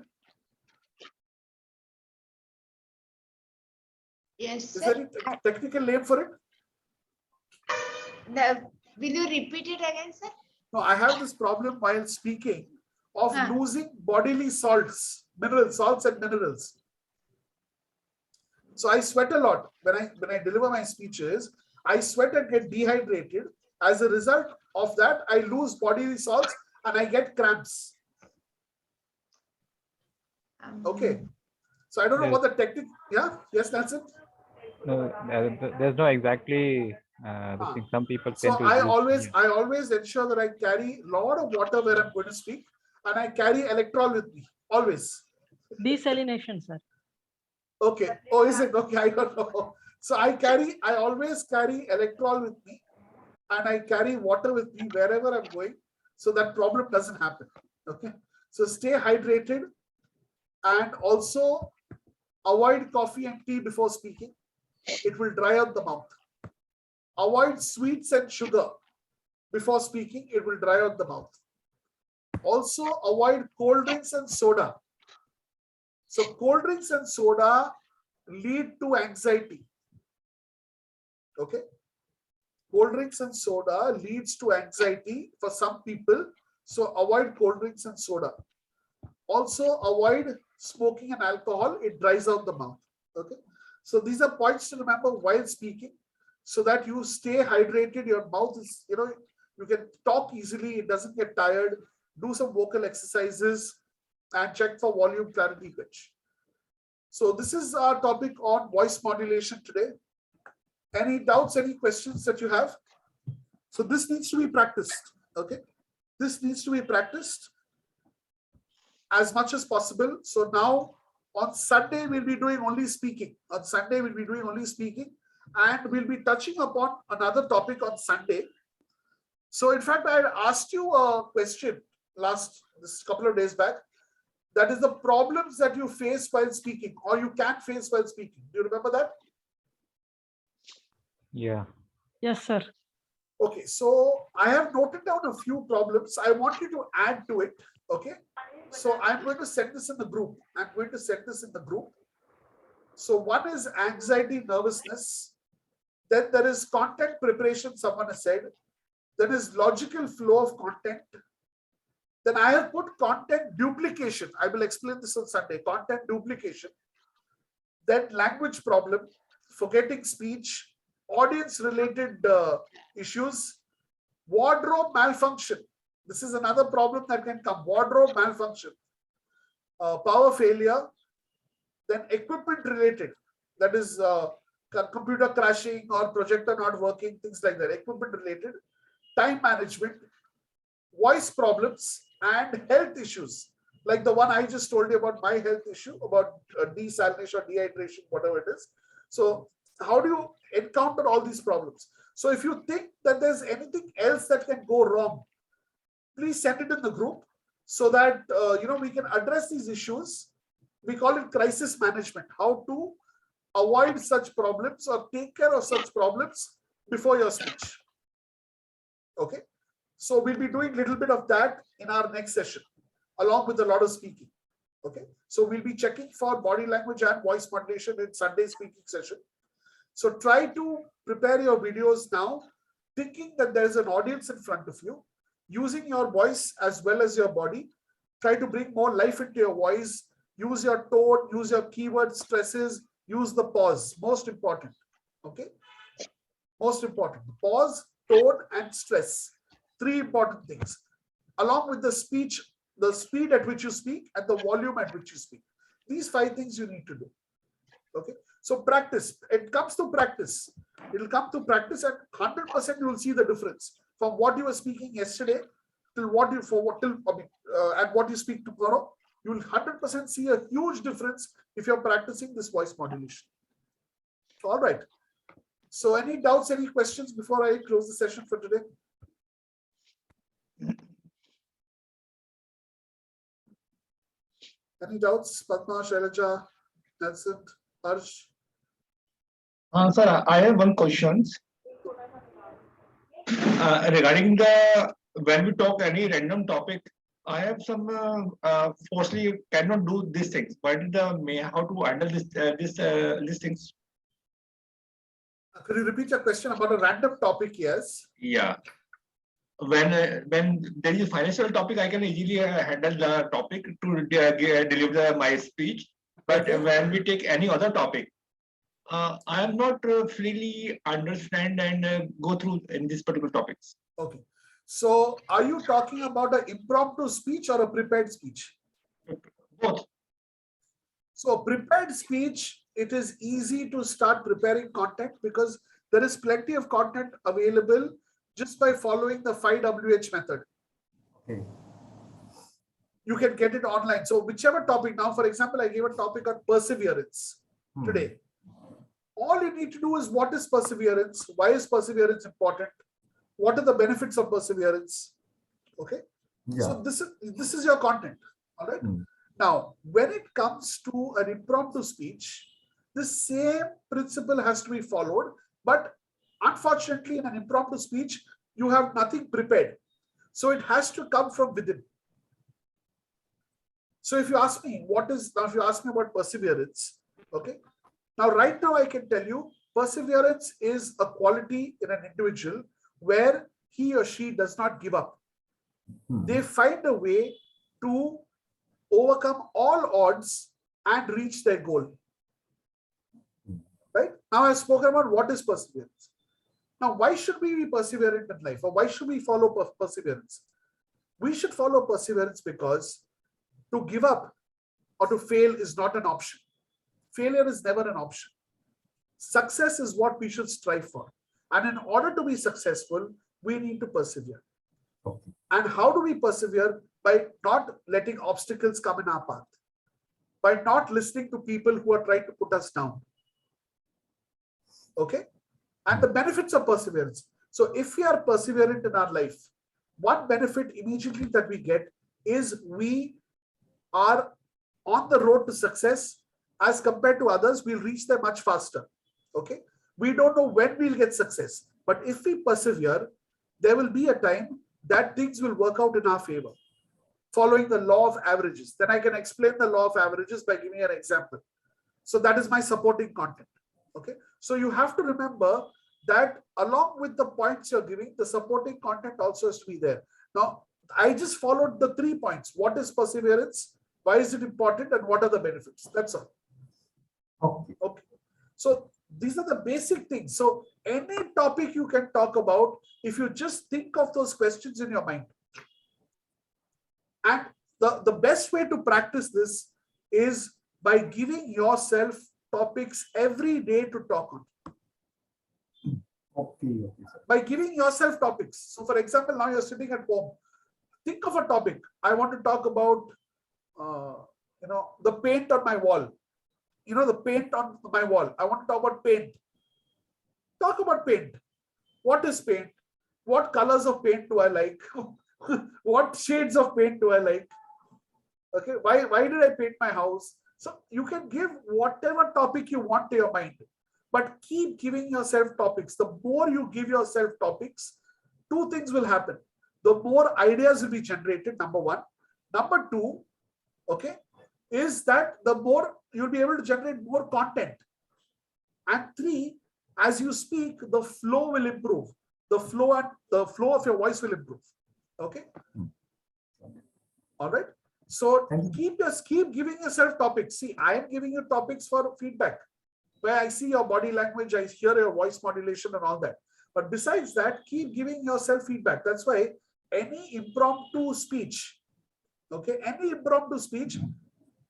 Yes, Is sir. there any technical name for it? Will you repeat it again, sir? No, I have this problem while speaking of losing bodily salts, minerals, salts and minerals. So I sweat a lot when I deliver my speeches. I sweat and get dehydrated. As a result of that, I lose bodily salts and I get cramps. Okay. So I don't know what the technique. Yeah. Yes, that's it. No, there's no exactly the thing. Some people tend So to I use, always ensure that I carry a lot of water where I'm going to speak, and I carry electrol with me always. Desalination, sir. Okay. Oh, is it? Okay, I don't know. So I always carry electrol with me, and I carry water with me wherever I'm going, so that problem doesn't happen. Okay. So stay hydrated, and also avoid coffee and tea before speaking. It will dry out the mouth. Avoid sweets and sugar before speaking. It will dry out the mouth. Also avoid cold drinks and soda. So cold drinks and soda lead to anxiety. Okay. Cold drinks and soda leads to anxiety for some people. So avoid cold drinks and soda. Also avoid smoking and alcohol. It dries out the mouth. Okay. So these are points to remember while speaking, so that you stay hydrated. Your mouth is, you can talk easily. It doesn't get tired. Do some vocal exercises and check for volume, clarity, pitch. So this is our topic on voice modulation today. Any doubts, any questions that you have? So this needs to be practiced. Okay. This needs to be practiced as much as possible. So now on Sunday, we'll be doing only speaking. On Sunday, we'll be doing only speaking. And we'll be touching upon another topic on Sunday. So in fact, I asked you a question this couple of days back. That is the problems that you face while speaking, or you can face while speaking. Do you remember that? Yeah. Yes, sir. Okay, so I have noted down a few problems. I want you to add to it. Okay. So I'm going to send this in the group. So one is anxiety, nervousness. Then there is content preparation, someone has said. There is logical flow of content. Then I have put content duplication. I will explain this on Sunday. Content duplication. Then language problem, forgetting speech, audience-related issues, wardrobe malfunction. This is another problem that can come. Wardrobe malfunction, power failure, then equipment related. That is computer crashing or projector not working, things like that. Equipment related, time management, voice problems, and health issues. Like the one I just told you about, my health issue about desalination or dehydration, whatever it is. So how do you encounter all these problems? So if you think that there's anything else that can go wrong, please send it in the group so that we can address these issues. We call it crisis management. How to avoid such problems or take care of such problems before your speech. Okay. So we'll be doing a little bit of that in our next session, along with a lot of speaking. Okay. So we'll be checking for body language and voice modulation in Sunday speaking session. So try to prepare your videos now, thinking that there's an audience in front of you, using your voice as well as your body. Try to bring more life into your voice. Use your tone, use your keyword stresses, use the pause. Most important. Okay. Most important. Pause, tone, and stress. Three important things. Along with the speech the speed at which you speak, and the volume at which you speak. These 5 things you need to do. Okay. So practice. It comes to practice. It will come to practice, and 100% you will see the difference from what you were speaking yesterday till what you and what you speak tomorrow. You will 100% see a huge difference if you're practicing this voice modulation. All right. So any doubts, any questions before I close the session for today? Any doubts? Padma, Shailaja, Nelson, Harsh? Sir, I have one question regarding when we talk any random topic. I have some firstly cannot do these things. But how to handle these things? Could you repeat your question about a random topic? Yes. Yeah. When there is a financial topic, I can easily handle the topic to deliver my speech. But when we take any other topic, I am not freely understand and go through in these particular topics. Okay. So are you talking about an impromptu speech or a prepared speech? Both. So prepared speech, it is easy to start preparing content because there is plenty of content available just by following the 5WH method. Okay. You can get it online. So whichever topic, now for example, I gave a topic on perseverance today. All you need to do is, what is perseverance? Why is perseverance important? What are the benefits of perseverance? Okay. Yeah. So this is your content. All right. Now, when it comes to an impromptu speech, the same principle has to be followed. But unfortunately, in an impromptu speech, you have nothing prepared. So it has to come from within. So if you ask me if you ask me about perseverance, okay. Now, right now I can tell you perseverance is a quality in an individual where he or she does not give up. They find a way to overcome all odds and reach their goal. Right? Now I've spoken about what is perseverance. Now, why should we be perseverant in life, or why should we follow perseverance? We should follow perseverance because to give up or to fail is not an option. Failure is never an option. Success is what we should strive for. And in order to be successful, we need to persevere. Okay. And how do we persevere? By not letting obstacles come in our path. By not listening to people who are trying to put us down. Okay? And the benefits of perseverance. So if we are perseverant in our life, one benefit immediately that we get is we are on the road to success. As compared to others, we'll reach there much faster. Okay? We don't know when we'll get success. But if we persevere, there will be a time that things will work out in our favor. Following the law of averages. Then I can explain the law of averages by giving an example. So that is my supporting content. Okay? So you have to remember that along with the points you're giving, the supporting content also has to be there. Now, I just followed the 3 points. What is perseverance? Why is it important? And what are the benefits? That's all. Okay. Okay. So these are the basic things. So any topic you can talk about if you just think of those questions in your mind. And the best way to practice this is by giving yourself topics every day to talk on. Okay, sir. By giving yourself topics. So for example, now you're sitting at home. Think of a topic. I want to talk about, the paint on my wall. The paint on my wall. I want to talk about paint. Talk about paint. What is paint? What colors of paint do I like? What shades of paint do I like? Okay, why did I paint my house? So you can give whatever topic you want to your mind, but keep giving yourself topics. The more you give yourself topics, 2 things will happen. The more ideas will be generated, number 1. Number 2, okay, is that the more you'll be able to generate more content. And 3, as you speak, the flow will improve. The flow of your voice will improve. Okay. All right. So keep giving yourself topics. See, I am giving you topics for feedback, where I see your body language, I hear your voice modulation and all that. But besides that, keep giving yourself feedback. That's why any impromptu speech, Okay, any impromptu speech,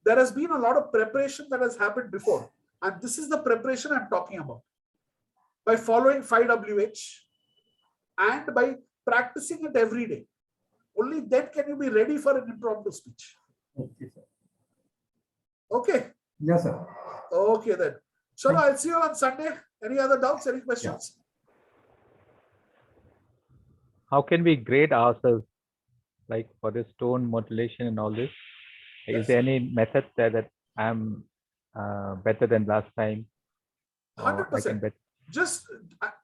there has been a lot of preparation that has happened before. And this is the preparation I'm talking about. By following 5WH and by practicing it every day. Only then can you be ready for an impromptu speech. Okay, sir. Okay. Yes, sir. Okay then. Shall I'll see you on Sunday. Any other doubts? Any questions? How can we grade ourselves, like for this tone modulation and all this? Is there any method that I'm better than last time? 100%.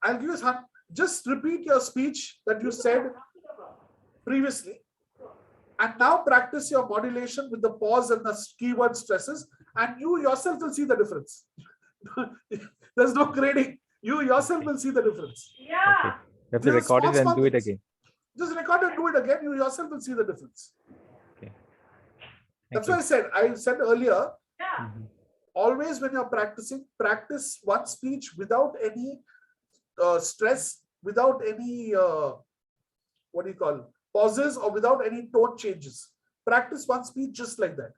I'll give you just repeat your speech that you said previously, and now practice your modulation with the pause and the keyword stresses, and you yourself will see the difference. There's no grading. You yourself will see the difference. Yeah. You have to record it and do it again. Just record and do it again. You yourself will see the difference. Okay. That's why I said earlier, always when you're practicing, practice one speech without any stress, without any, pauses, or without any tone changes. Practice one speech just like that.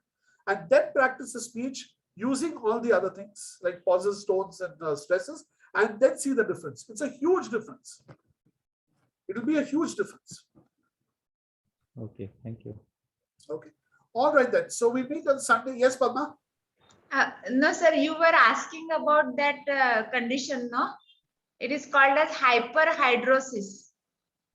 And then practice a speech using all the other things like pauses, tones, and stresses, and then see the difference. It's a huge difference. It will be a huge difference. Okay, thank you. Okay. All right then. So we meet on Sunday. Yes, Padma? No, sir, you were asking about that condition, no? It is called as hyperhidrosis.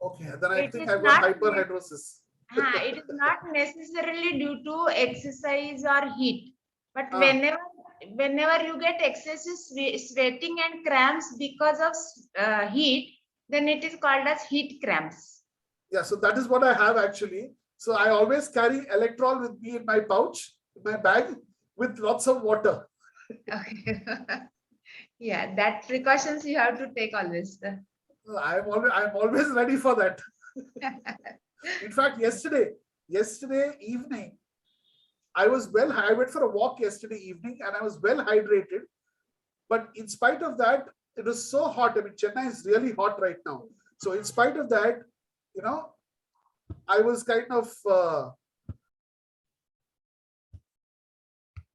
Okay, then I think I've got hyperhidrosis. It is not necessarily due to exercise or heat, but whenever you get excessive sweating and cramps because of heat, then it is called as heat cramps. Yeah, so that is what I have actually. So I always carry Electrol with me in my pouch, in my bag, with lots of water. Okay. Yeah, that precautions you have to take always. I'm always ready for that. In fact, yesterday evening, I went for a walk yesterday evening and I was well hydrated. But in spite of that, it was so hot. I mean, Chennai is really hot right now. So in spite of that, I was kind of